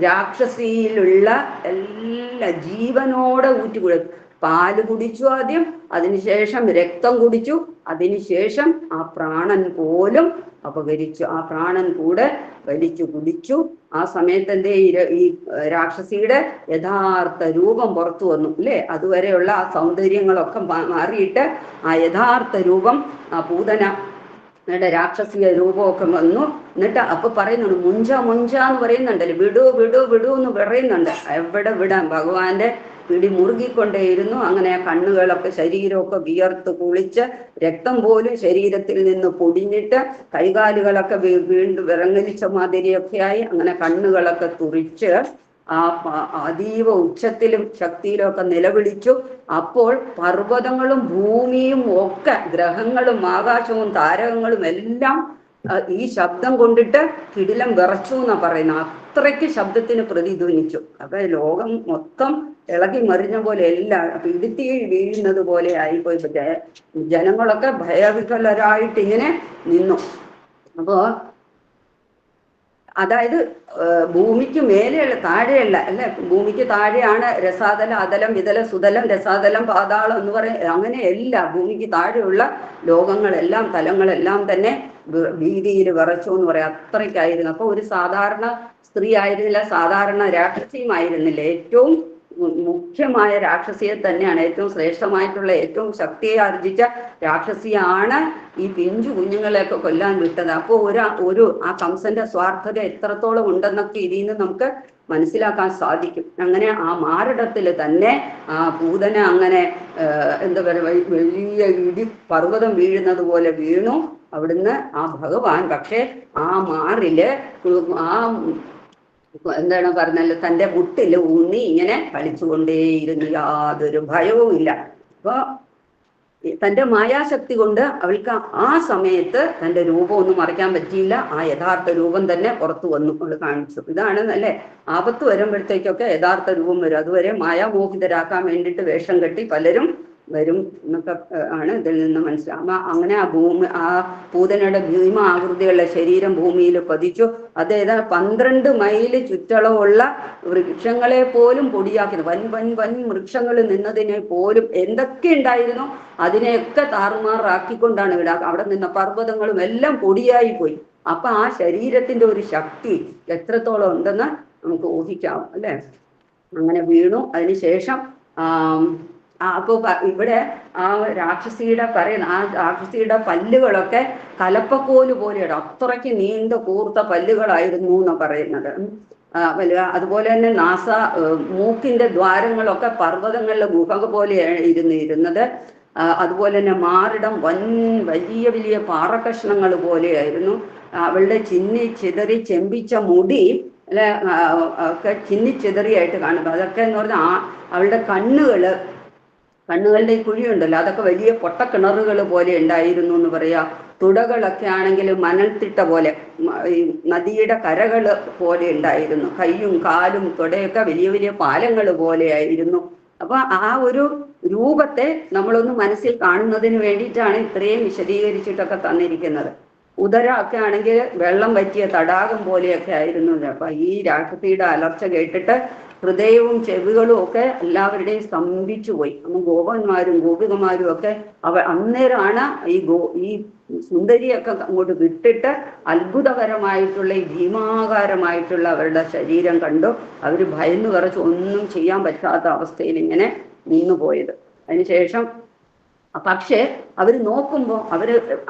രാക്ഷസിയിലുള്ള എല്ലാ ജീവനോടെ പാല് കുടിച്ചു ആദ്യം, അതിനുശേഷം രക്തം കുടിച്ചു, അതിനുശേഷം ആ പ്രാണൻ പോലും അപകരിച്ചു, ആ പ്രാണൻ കൂടെ വലിച്ചു കുടിച്ചു. ആ സമയത്ത് എന്തേ ഈ രാക്ഷസിയുടെ യഥാർത്ഥ രൂപം പുറത്തു വന്നു, അല്ലേ? അതുവരെയുള്ള ആ സൗന്ദര്യങ്ങളൊക്കെ മാറിയിട്ട് ആ യഥാർത്ഥ രൂപം, ആ പൂതന രാക്ഷസിയ രൂപമൊക്കെ വന്നു. എന്നിട്ട് അപ്പൊ പറയുന്നുണ്ട്, മുഞ്ച എന്ന് പറയുന്നുണ്ടല്ലോ, വിടൂ എന്ന് പറയുന്നുണ്ട്. എവിടെ വിടാൻ? ഭഗവാന്റെ പിടി മുറുകിക്കൊണ്ടേയിരുന്നു. അങ്ങനെ ആ കണ്ണുകളൊക്കെ ശരീരമൊക്കെ വിയർത്ത് കുളിച്ച് രക്തം പോലും ശരീരത്തിൽ നിന്ന് പൊടിഞ്ഞിട്ട് കൈകാലുകളൊക്കെ വീണ്ടും വിറങ്ങലിച്ച മാതിരിയൊക്കെ ആയി. അങ്ങനെ കണ്ണുകളൊക്കെ തുറിച്ച് ആ അതീവ ഉച്ചത്തിലും ശക്തിയിലും ഒക്കെ നിലവിളിച്ചു. അപ്പോൾ പർവ്വതങ്ങളും ഭൂമിയും ഒക്കെ, ഗ്രഹങ്ങളും ആകാശവും താരകങ്ങളും എല്ലാം ഈ ശബ്ദം കൊണ്ടിട്ട് കിടിലം വിറച്ചു എന്നാ പറയുന്നത്. അത്രയ്ക്ക് ശബ്ദത്തിന് പ്രതിധ്വനിച്ചു. അപ്പൊ ലോകം മൊത്തം ഇളകി മറിഞ്ഞ പോലെ എല്ലാം ഇടുത്തി വീഴുന്നത് പോലെ ആയിപ്പോയി. ജനങ്ങളൊക്കെ ഭയവിഹ്വലരായിട്ട് ഇങ്ങനെ നിന്നു. അപ്പോ അതായത് ഭൂമിക്ക് മേലെയുള്ള താഴെയുള്ള അല്ലെ, ഭൂമിക്ക് താഴെയാണ് രസാതലം, അതലം, വിതലം, സുതലം, രസാതലം, പാതാളം എന്ന് പറയും. അങ്ങനെയല്ല, ഭൂമിക്ക് താഴെയുള്ള ലോകങ്ങളെല്ലാം തലങ്ങളെല്ലാം തന്നെ ഭീതിയിൽ വിറച്ചു എന്ന് പറയാം. അത്രയ്ക്കായിരുന്നു. അപ്പൊ ഒരു സാധാരണ സ്ത്രീ ആയിരുന്നില്ല, സാധാരണ രാക്ഷസിയുമായിരുന്നില്ല, ഏറ്റവും മുഖ്യമായ രാക്ഷസിയെ തന്നെയാണ്, ഏറ്റവും ശ്രേഷ്ഠമായിട്ടുള്ള ഏറ്റവും ശക്തിയെ ആർജിച്ച രാക്ഷസിയാണ് ഈ പിഞ്ചു കുഞ്ഞുങ്ങളെയൊക്കെ കൊല്ലാൻ വിട്ടത്. അപ്പോൾ ആ കംസന്റെ സ്വാർത്ഥത എത്രത്തോളം ഉണ്ടെന്നൊക്കെ ഇതിൽ നിന്ന് നമുക്ക് മനസ്സിലാക്കാൻ സാധിക്കും. അങ്ങനെ ആ മാറിടത്തിൽ തന്നെ ആ പൂതന അങ്ങനെ എന്താ പറയുക, വലിയ ഇടി പർവ്വതം വീഴുന്നത് പോലെ വീണു അവിടുന്ന് ആ ഭഗവാൻ. പക്ഷെ ആ മാറില് ആ എന്താണ് പറഞ്ഞല്ലോ, തൻ്റെ മുട്ടിൽ ഊന്നി ഇങ്ങനെ കളിച്ചുകൊണ്ടേയിരുന്നു, യാതൊരു ഭയവും ഇല്ല. അപ്പൊ തൻ്റെ മായാശക്തി കൊണ്ട് അവൾക്ക് ആ സമയത്ത് തൻ്റെ രൂപം ഒന്നും മറയ്ക്കാൻ പറ്റിയില്ല. ആ യഥാർത്ഥ രൂപം തന്നെ പുറത്തു വന്നു, അവൾ കാണിച്ചു. ഇതാണ് അല്ലേ, ആപത്ത് വരുമ്പോഴത്തേക്കൊക്കെ യഥാർത്ഥ രൂപം വരും. അതുവരെ മായാമോഹിതരാക്കാൻ വേണ്ടിയിട്ട് വേഷം കെട്ടി പലരും വരും എന്നൊക്കെ ആണ് ഇതിൽ നിന്ന് മനസ്സിലാവുക. അങ്ങനെ ആ പൂതനയുടെ ഭീമ ആകൃതിയുള്ള ശരീരം ഭൂമിയിൽ പതിച്ചു. അതേതാ 12 മൈൽ ചുറ്റളവുള്ള വൃക്ഷങ്ങളെ പോലും പൊടിയാക്കുന്നു. വൻ വൃക്ഷങ്ങൾ നിന്നതിനെ പോലും എന്തൊക്കെ ഉണ്ടായിരുന്നു അതിനെയൊക്കെ താറുമാറാക്കിക്കൊണ്ടാണ് ഇവിടെ അവിടെ നിന്ന പർവ്വതങ്ങളും എല്ലാം പൊടിയായി പോയി. അപ്പൊ ആ ശരീരത്തിന്റെ ഒരു ശക്തി എത്രത്തോളം ഉണ്ടെന്ന് നമുക്ക് ഊഹിക്കാം അല്ലെ. അങ്ങനെ വീണു. അതിനുശേഷം അപ്പൊ ഇവിടെ ആ രാക്ഷസിയുടെ പറയുന്ന ആ രാക്ഷസിയുടെ പല്ലുകളൊക്കെ കലപ്പക്കോല് പോലെയാണ്, അത്രയ്ക്ക് നീണ്ട കൂർത്ത പല്ലുകളായിരുന്നു എന്ന് പറയുന്നത്. അതുപോലെ തന്നെ മൂക്കിന്റെ ദ്വാരങ്ങളൊക്കെ പർവ്വതങ്ങളിലെ ഗുഹ പോലെയാണ് ഇരുന്നത്. അതുപോലെ തന്നെ മാറിടം വലിയ വലിയ പാറക്കഷ്ണങ്ങൾ പോലെയായിരുന്നു. അവളുടെ ചിതറി ചെമ്പിച്ച മുടി അല്ലെ ഒക്കെ ചിന്നിച്ചിതറിയായിട്ട് കാണുന്നു. അതൊക്കെ എന്ന് പറഞ്ഞാൽ അവളുടെ കണ്ണുകളുടെ ഈ കുഴിയുണ്ടല്ലോ, അതൊക്കെ വലിയ പൊട്ടക്കിണറുകൾ പോലെ ഉണ്ടായിരുന്നു എന്ന് പറയാ. തുടകളൊക്കെ ആണെങ്കിൽ മണൽത്തിട്ട പോലെ, ഈ നദിയുടെ കരകൾ പോലെ ഉണ്ടായിരുന്നു. കൈയും കാലും തുടയൊക്കെ വലിയ വലിയ പാലങ്ങൾ പോലെയായിരുന്നു. അപ്പൊ ആ ഒരു രൂപത്തെ നമ്മളൊന്ന് മനസ്സിൽ കാണുന്നതിന് വേണ്ടിയിട്ടാണ് ഇത്രയും വിശദീകരിച്ചിട്ടൊക്കെ തന്നിരിക്കുന്നത്. ഉദര ഒക്കെ ആണെങ്കിൽ വെള്ളം പറ്റിയ തടാകം പോലെയൊക്കെ ആയിരുന്നു. അപ്പൊ ഈ രാക്ഷസിയുടെ അലർച്ച കേട്ടിട്ട് ഹൃദയവും ചെവികളും ഒക്കെ എല്ലാവരുടെയും സ്തംഭിച്ചു പോയി. ഗോപന്മാരും ഗോപികമാരും ഒക്കെ അന്നേരമാണ് ഈ സുന്ദരിയൊക്കെ അങ്ങോട്ട് വിട്ടിട്ട് അത്ഭുതകരമായിട്ടുള്ള ഈ ഭീമാകാരമായിട്ടുള്ള അവരുടെ ശരീരം കണ്ടു. അവർ ഭയന്ന് വിറച്ച് ഒന്നും ചെയ്യാൻ പറ്റാത്ത അവസ്ഥയിൽ ഇങ്ങനെ നിന്നുപോയത്. അതിനുശേഷം പക്ഷേ അവർ നോക്കുമ്പോൾ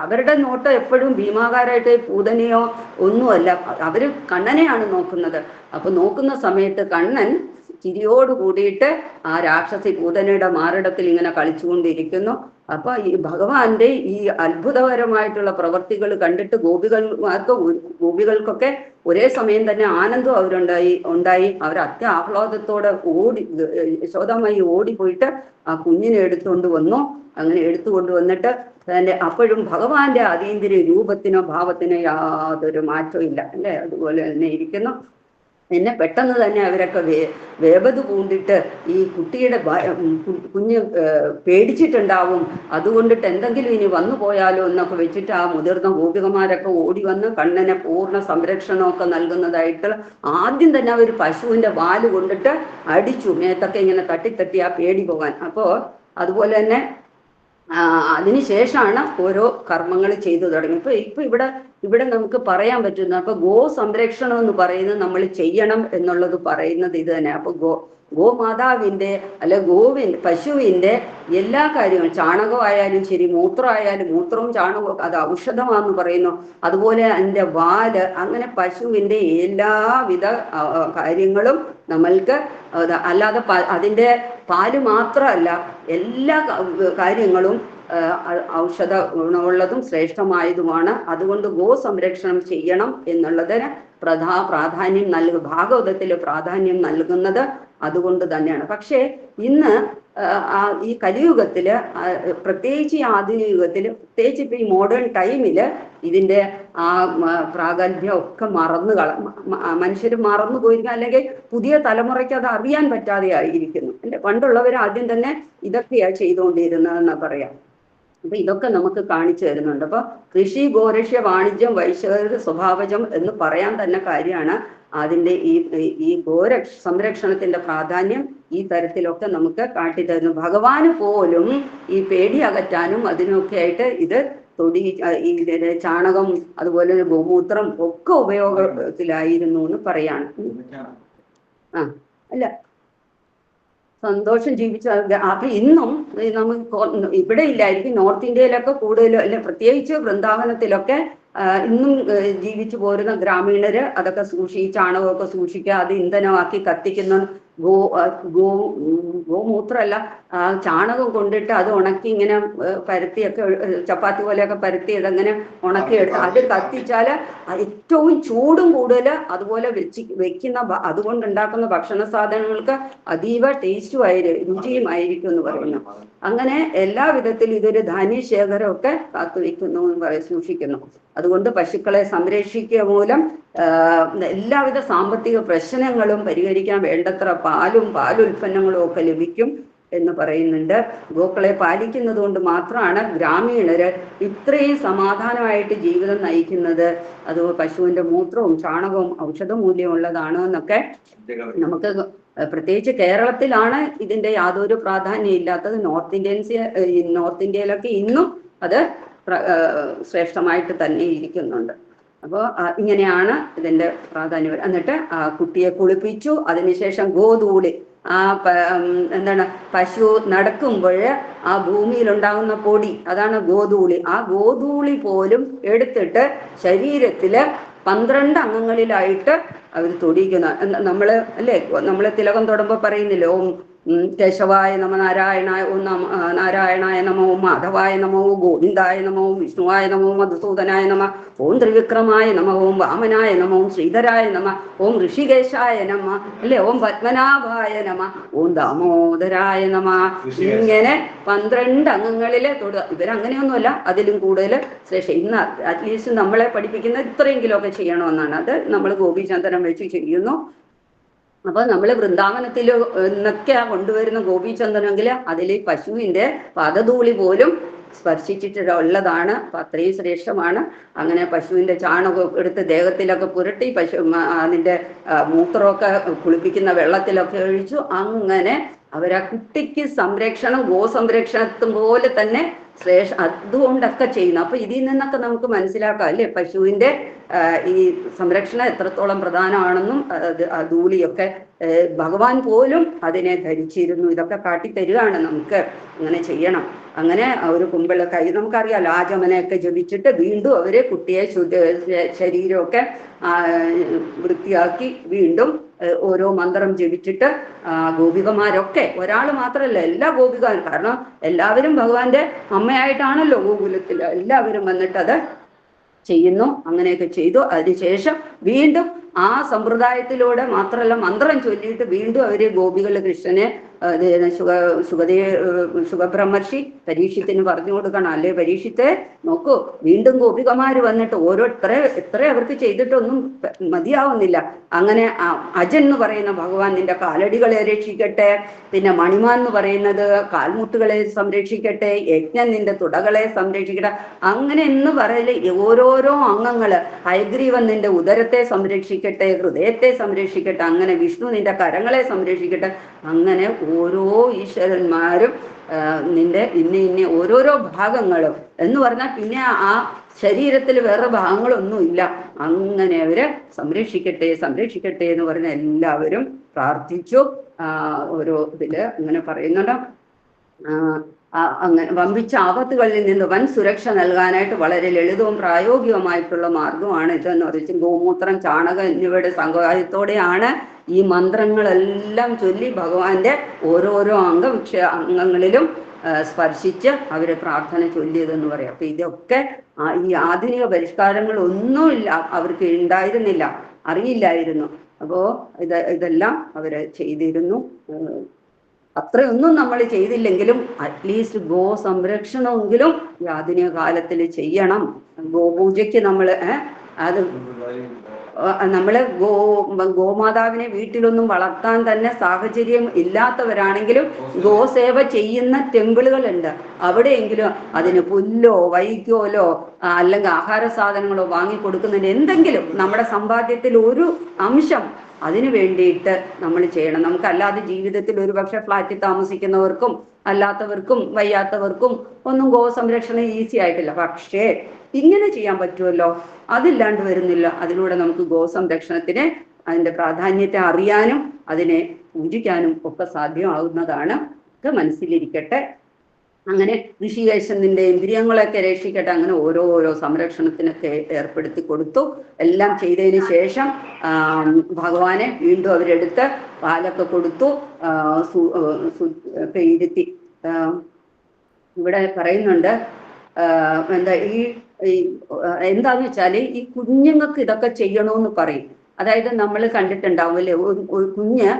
അവരുടെ നോട്ടം എപ്പോഴും ഭീമാകാരായിട്ട് പൂതനയോ ഒന്നുമല്ല, അവര് കണ്ണനെയാണ് നോക്കുന്നത്. അപ്പൊ നോക്കുന്ന സമയത്ത് കണ്ണൻ ചിരിയോട് കൂടിയിട്ട് ആ രാക്ഷസി പൂതനയുടെ മാറിടത്തിൽ ഇങ്ങനെ കളിച്ചുകൊണ്ടിരിക്കുന്നു. അപ്പൊ ഈ ഭഗവാന്റെ ഈ അത്ഭുതകരമായിട്ടുള്ള പ്രവർത്തികൾ കണ്ടിട്ട് ഗോപികൾക്കൊക്കെ ഒരേ സമയം തന്നെ ആനന്ദം ഉണ്ടായി. അവർ അത്യാഹ്ലാദത്തോടെ യശോദാമായി ഓടിപ്പോയിട്ട് ആ കുഞ്ഞിനെ എടുത്തുകൊണ്ട് വന്നു. അങ്ങനെ എടുത്തുകൊണ്ടുവന്നിട്ട് അപ്പോഴും ഭഗവാന്റെ അതീന്ദ്രിയ രൂപത്തിനോ ഭാവത്തിനോ യാതൊരു മാറ്റവും ഇല്ല അല്ലെ, അതുപോലെ തന്നെ ഇരിക്കുന്നു. എന്നെ പെട്ടെന്ന് തന്നെ അവരൊക്കെ വേപത് പൂണ്ടിട്ട് ഈ കുട്ടിയുടെ കുഞ്ഞ് പേടിച്ചിട്ടുണ്ടാവും, അതുകൊണ്ടിട്ട് എന്തെങ്കിലും ഇനി വന്നു പോയാലോ എന്നൊക്കെ വെച്ചിട്ട് ആ മുതിർന്ന ഗോപികമാരൊക്കെ ഓടി വന്ന് കണ്ണനെ പൂർണ്ണ സംരക്ഷണമൊക്കെ നൽകുന്നതായിട്ട് ആദ്യം തന്നെ അവർ പശുവിന്റെ വാല് കൊണ്ടിട്ട് അടിച്ചു, മേത്തൊക്കെ ഇങ്ങനെ തട്ടി ആ പേടി പോകാൻ. അപ്പോ അതുപോലെ തന്നെ അതിനുശേഷമാണ് ഓരോ കർമ്മങ്ങൾ ചെയ്തു തുടങ്ങി. ഇപ്പൊ ഇവിടെ നമുക്ക് പറയാൻ പറ്റുന്ന അപ്പൊ സംരക്ഷണം എന്ന് പറയുന്നത് നമ്മൾ ചെയ്യണം എന്നുള്ളത് പറയുന്നത് ഇത് തന്നെ. അപ്പൊ ഗോമാതാവിന്റെ അല്ലെ പശുവിന്റെ എല്ലാ കാര്യങ്ങളും, ചാണകമായാലും ശരി, മൂത്രമായാലും മൂത്രവും ചാണകവും അത് ഔഷധമാണെന്ന് പറയുന്നു. അതുപോലെ അതിന്റെ വാല്, അങ്ങനെ പശുവിന്റെ എല്ലാവിധ കാര്യങ്ങളും നമ്മൾക്ക് അല്ലാതെ അതിന്റെ പാല് മാത്രമല്ല എല്ലാ കാര്യങ്ങളും ഔഷധ ഗുണമുള്ളതും ശ്രേഷ്ഠമായതുമാണ്. അതുകൊണ്ട് സംരക്ഷണം ചെയ്യണം എന്നുള്ളതിന് പ്രാധാന്യം ഭാഗവതത്തിൽ പ്രാധാന്യം നൽകുന്നത് അതുകൊണ്ട് തന്നെയാണ്. പക്ഷേ ഇന്ന് ഈ കലിയുഗത്തില്, പ്രത്യേകിച്ച് ഈ ആധുനിക യുഗത്തില്, പ്രത്യേകിച്ച് ഇപ്പൊ ഈ മോഡേൺ ടൈമില് ഇതിന്റെ ആ പ്രാഗൽഭ്യം ഒക്കെ മനുഷ്യർ മറന്നു പോയിരിക്കും, അല്ലെങ്കിൽ പുതിയ തലമുറയ്ക്ക് അത് അറിയാൻ പറ്റാതെ ആയിരിക്കുന്നു അല്ലെ. പണ്ടുള്ളവർ ആദ്യം തന്നെ ഇതൊക്കെയാ ചെയ്തുകൊണ്ടിരുന്നതെന്ന് പറയാം. അപ്പൊ ഇതൊക്കെ നമുക്ക് കാണിച്ചു തരുന്നുണ്ട്. അപ്പൊ കൃഷി, ഗോരക്ഷ്യ, വാണിജ്യം, വൈശ്വര്യ സ്വഭാവജം എന്ന് പറയാൻ തന്നെ കാര്യമാണ്. അതിന്റെ ഈ സംരക്ഷണത്തിന്റെ പ്രാധാന്യം ഈ തരത്തിലൊക്കെ നമുക്ക് കാട്ടിത്തരുന്നു. ഭഗവാന് പോലും ഈ പേടി അകറ്റാനും അതിനൊക്കെ ആയിട്ട് ഇത് ഈ ചാണകം അതുപോലെ ഗോമൂത്രം ഒക്കെ ഉപയോഗത്തിലായിരുന്നു എന്ന് പറയാണ്. അല്ല, സന്തോഷം ജീവിച്ച അപ്പൊ ഇന്നും നമുക്ക് ഇവിടെ ഇല്ലായിരിക്കും, നോർത്ത് ഇന്ത്യയിലൊക്കെ കൂടുതലും അല്ലെ, പ്രത്യേകിച്ച് വൃന്ദാവനത്തിലൊക്കെ ഇന്നും ജീവിച്ചു പോരുന്ന ഗ്രാമീണര് അതൊക്കെ ചാണകമൊക്കെ സൂക്ഷിക്കുക, അത് ഇന്ധനമാക്കി കത്തിക്കുന്ന ഗോമൂത്രമല്ല, ചാണകം കൊണ്ടിട്ട് അത് ഉണക്കി ഇങ്ങനെ പരത്തിയൊക്കെ ചപ്പാത്തി പോലെയൊക്കെ പരത്തി അതങ്ങനെ ഉണക്കിയെടുത്ത് അത് കത്തിച്ചാല് ഏറ്റവും ചൂടും കൂടുതൽ, അതുപോലെ വെക്കുന്ന അതുകൊണ്ടുണ്ടാക്കുന്ന ഭക്ഷണ സാധനങ്ങൾക്ക് അതീവ രുചിയുമായിരിക്കും എന്ന് പറയുന്നു. അങ്ങനെ എല്ലാ വിധത്തിലും ഇതൊരു ധാന്യശേഖരമൊക്കെ കാത്തുവെക്കുന്നു എന്ന് സൂക്ഷിക്കുന്നു. അതുകൊണ്ട് പശുക്കളെ സംരക്ഷിക്കുക മൂലം എല്ലാവിധ സാമ്പത്തിക പ്രശ്നങ്ങളും പരിഹരിക്കാൻ വേണ്ടത്ര പാലുൽപ്പന്നങ്ങളും ഒക്കെ ലഭിക്കും എന്ന് പറയുന്നുണ്ട്. ഗോക്കളെ പാലിക്കുന്നത് കൊണ്ട് മാത്രമാണ് ഗ്രാമീണര് ഇത്രയും സമാധാനമായിട്ട് ജീവിതം നയിക്കുന്നത്. അത് പശുവിന്റെ മൂത്രവും ചാണകവും ഔഷധമൂല്യമുള്ളതാണ് എന്നൊക്കെ നമുക്ക്, പ്രത്യേകിച്ച് കേരളത്തിലാണ് ഇതിന്റെ യാതൊരു പ്രാധാന്യം ഇല്ലാത്തത്. നോർത്ത് ഇന്ത്യയിലൊക്കെ ഇന്നും അത് ശ്രേഷ്ഠമായിട്ട് തന്നെ ഇരിക്കുന്നുണ്ട്. അപ്പോൾ ഇങ്ങനെയാണ് ഇതിന്റെ പ്രാധാന്യം. എന്നിട്ട് കുട്ടിയെ കുളിപ്പിച്ചു, അതിനുശേഷം ഗോധൂളി, എന്താണ്, പശു നടക്കുമ്പോൾ ആ ഭൂമിയിലുണ്ടാകുന്ന പൊടി, അതാണ് ഗോധൂളി. ആ ഗോധൂളി പോലും എടുത്തിട്ട് ശരീരത്തില് 12 അംഗങ്ങളിലായിട്ട് അവർ തൊടിയിക്കുന്ന നമ്മള് അല്ലേ, നമ്മള് തിലകം തൊടുമ്പോ പറയുന്നില്ലേ, ഓം കേശവായ നമ, നാരായണായ ഓം നാരായണായ നമോ, മാധവായ നമോ, ഗോവിന്ദായ നമോ, വിഷ്ണുവായ നമോ, മധുസൂദനായ നമ, ഓം ത്രിവിക്രമായ നമ, ഓം വാമനായ നമ, ഓം ശ്രീധരായ നമ, ഓം ഋഷികേശായ നമ, അല്ലെ, ഓം പത്മനാഭായ നമ, ഓം ദാമോദരായ നമ. ഇങ്ങനെ 12 അംഗങ്ങളിലെ തൊടുക. ഇവരങ്ങനെയൊന്നുമല്ല, അതിലും കൂടുതൽ ശ്രേഷ്ഠ. ഇന്ന് അറ്റ്ലീസ്റ്റ് നമ്മളെ പഠിപ്പിക്കുന്ന ഇത്രയെങ്കിലുമൊക്കെ ചെയ്യണമെന്നാണ്. അത് നമ്മൾ ഗോപീചന്ദനം വെച്ച് ചെയ്യുന്നു. അപ്പൊ നമ്മൾ വൃന്ദാവനത്തിൽ നിന്നൊക്കെയാ കൊണ്ടുവരുന്ന ഗോപീചന്ദനെങ്കിൽ അതിൽ പശുവിന്റെ പദധൂളി പോലും സ്പർശിച്ചിട്ടുള്ളതാണ്. അപ്പൊ അത്രയും ശ്രേഷ്ഠമാണ്. അങ്ങനെ പശുവിന്റെ ചാണകം എടുത്ത് ദേഹത്തിലൊക്കെ പുരട്ടി അതിന്റെ മൂത്രമൊക്കെ കുളിപ്പിക്കുന്ന വെള്ളത്തിലൊക്കെ ഒഴിച്ചു. അങ്ങനെ അവരാ കുട്ടിക്ക് സംരക്ഷണം, ഗോസംരക്ഷണത്തും പോലെ തന്നെ അതുകൊണ്ടൊക്കെ ചെയ്യുന്നു. അപ്പൊ ഇതിൽ നിന്നൊക്കെ നമുക്ക് മനസ്സിലാക്കാം അല്ലേ, പശുവിന്റെ ഈ സംരക്ഷണം എത്രത്തോളം പ്രധാനമാണെന്നും ധൂളിയൊക്കെ ഭഗവാൻ പോലും അതിനെ ധരിച്ചിരുന്നു. ഇതൊക്കെ കാട്ടിത്തരികയാണ് നമുക്ക് അങ്ങനെ ചെയ്യണം. അങ്ങനെ ഒരു കുമ്പിള കൈ, നമുക്കറിയാലോ, ആചമനയൊക്കെ ജപിച്ചിട്ട് വീണ്ടും അവര് കുട്ടിയെ ശരീരമൊക്കെ വൃത്തിയാക്കി വീണ്ടും ഓരോ മന്ത്രം ജപിച്ചിട്ട് ഗോപികമാരൊക്കെ, ഒരാൾ മാത്രമല്ല, എല്ലാ ഗോപികാരും, കാരണം എല്ലാവരും ഭഗവാന്റെ അമ്മയായിട്ടാണല്ലോ ഗോകുലത്തിൽ, എല്ലാവരും വന്നിട്ട് അത് ചെയ്യുന്നു. അങ്ങനെയൊക്കെ ചെയ്തു. അതിനുശേഷം വീണ്ടും ആ സമ്പ്രദായത്തിലൂടെ മാത്രമല്ല, മന്ത്രം ചൊല്ലിയിട്ട് വീണ്ടും അവര് ഗോപികൾ കൃഷ്ണനെ സുഖബ്രഹ്മർഷി പരീക്ഷത്തിന് പറഞ്ഞു കൊടുക്കണം. അല്ലേ പരീക്ഷത്തെ നോക്കൂ, വീണ്ടും ഗോപികമാര് വന്നിട്ട് എത്ര അവർക്ക് ചെയ്തിട്ടൊന്നും മതിയാവുന്നില്ല. അങ്ങനെ അജൻ എന്ന് പറയുന്ന ഭഗവാൻ നിന്റെ കാലടികളെ രക്ഷിക്കട്ടെ, പിന്നെ മണിമാൻ എന്ന് പറയുന്നത് കാൽമുട്ടുകളെ സംരക്ഷിക്കട്ടെ, യജ്ഞൻ നിന്റെ തുടകളെ സംരക്ഷിക്കട്ടെ, അങ്ങനെ എന്ന് പറയല് ഓരോരോ അംഗങ്ങള്. ഹയഗ്രീവൻ നിന്റെ ഉദരത്തെ സംരക്ഷിക്കട്ടെ, ഹൃദയത്തെ സംരക്ഷിക്കട്ടെ, അങ്ങനെ വിഷ്ണു നിന്റെ കരങ്ങളെ സംരക്ഷിക്കട്ടെ. അങ്ങനെ ഓരോ ഈശ്വരന്മാരും നിന്റെ ഇന്ന ഓരോരോ ഭാഗങ്ങളും എന്ന് പറഞ്ഞാൽ പിന്നെ ആ ശരീരത്തിൽ വേറെ ഭാഗങ്ങളൊന്നും ഇല്ല. അങ്ങനെ അവര് സംരക്ഷിക്കട്ടെ സംരക്ഷിക്കട്ടെ എന്ന് പറഞ്ഞ എല്ലാവരും പ്രാർത്ഥിച്ചു. ഓരോ ഇതില് അങ്ങനെ പറയുന്നുണ്ട്. അങ്ങനെ വമ്പിച്ച ആപത്തുകളിൽ നിന്ന് വൻ സുരക്ഷ നൽകാനായിട്ട് വളരെ ലളിതവും പ്രായോഗികമായിട്ടുള്ള മാർഗമാണ് ഇതെന്ന് പറയുന്നത്. ഗോമൂത്രം, ചാണകം എന്നിവയുടെ സഹായത്തോടെയാണ് ഈ മന്ത്രങ്ങളെല്ലാം ചൊല്ലി ഭഗവാന്റെ ഓരോരോ അംഗങ്ങളിലും സ്പർശിച്ച് അവര് പ്രാർത്ഥന ചൊല്ലിയതെന്ന് പറയാം. അപ്പൊ ഇതൊക്കെ ഈ ആധുനിക പരിഷ്കാരങ്ങളൊന്നുമില്ല, അവർക്ക് ഉണ്ടായിരുന്നില്ല, അറിയില്ലായിരുന്നു. അപ്പോ ഇതെല്ലാം അവര് ചെയ്തിരുന്നു. അത്രയൊന്നും നമ്മൾ ചെയ്തില്ലെങ്കിലും അറ്റ്ലീസ്റ്റ് ഗോ സംരക്ഷണമെങ്കിലും ഈ ആധുനിക കാലത്തിൽ ചെയ്യണം. ഗോപൂജയ്ക്ക് നമ്മൾ അത് നമ്മള് ഗോമാതാവിനെ വീട്ടിലൊന്നും വളർത്താൻ തന്നെ സാഹചര്യം ഇല്ലാത്തവരാണെങ്കിലും ഗോസേവ ചെയ്യുന്ന ടെമ്പിളുകളുണ്ട്. അവിടെയെങ്കിലും അതിന് പുല്ലോ വൈക്കോലോ അല്ലെങ്കിൽ ആഹാര സാധനങ്ങളോ വാങ്ങിക്കൊടുക്കുന്നതിന് എന്തെങ്കിലും നമ്മുടെ സമ്പാദ്യത്തിൽ ഒരു അംശം അതിനു വേണ്ടിയിട്ട് നമ്മൾ ചെയ്യണം. നമുക്കല്ലാതെ ജീവിതത്തിൽ ഒരുപക്ഷെ ഫ്ലാറ്റിൽ താമസിക്കുന്നവർക്കും അല്ലാത്തവർക്കും വയ്യാത്തവർക്കും ഒന്നും ഗോ സംരക്ഷണം ഈസി ആയിട്ടില്ല. പക്ഷേ ഇങ്ങനെ ചെയ്യാൻ പറ്റുമല്ലോ, അതില്ലാണ്ട് വരുന്നില്ല. അതിലൂടെ നമുക്ക് ഗോ സംരക്ഷണത്തിന് അതിന്റെ പ്രാധാന്യത്തെ അറിയാനും അതിനെ പൂജിക്കാനും ഒക്കെ സാധ്യമാകുന്നതാണ്. ഒക്കെ മനസ്സിലിരിക്കട്ടെ. അങ്ങനെ ഋഷികേശന്റെ ഇന്ദ്രിയങ്ങളൊക്കെ രക്ഷിക്കട്ടെ. അങ്ങനെ ഓരോ സംരക്ഷണത്തിനൊക്കെ ഏർപ്പെടുത്തി കൊടുത്തു. എല്ലാം ചെയ്തതിന് ശേഷം ഭഗവാനെ വീണ്ടും അവരെടുത്ത് പാലൊക്കെ കൊടുത്തു, ഒക്കെ ഇരുത്തി. ഇവിടെ പറയുന്നുണ്ട് എന്താ എന്താന്ന് വെച്ചാല് ഈ കുഞ്ഞുങ്ങൾക്ക് ഇതൊക്കെ ചെയ്യണമെന്ന് പറയും. അതായത് നമ്മൾ കണ്ടിട്ടുണ്ടാവും അല്ലെ, ഒരു കുഞ്ഞ്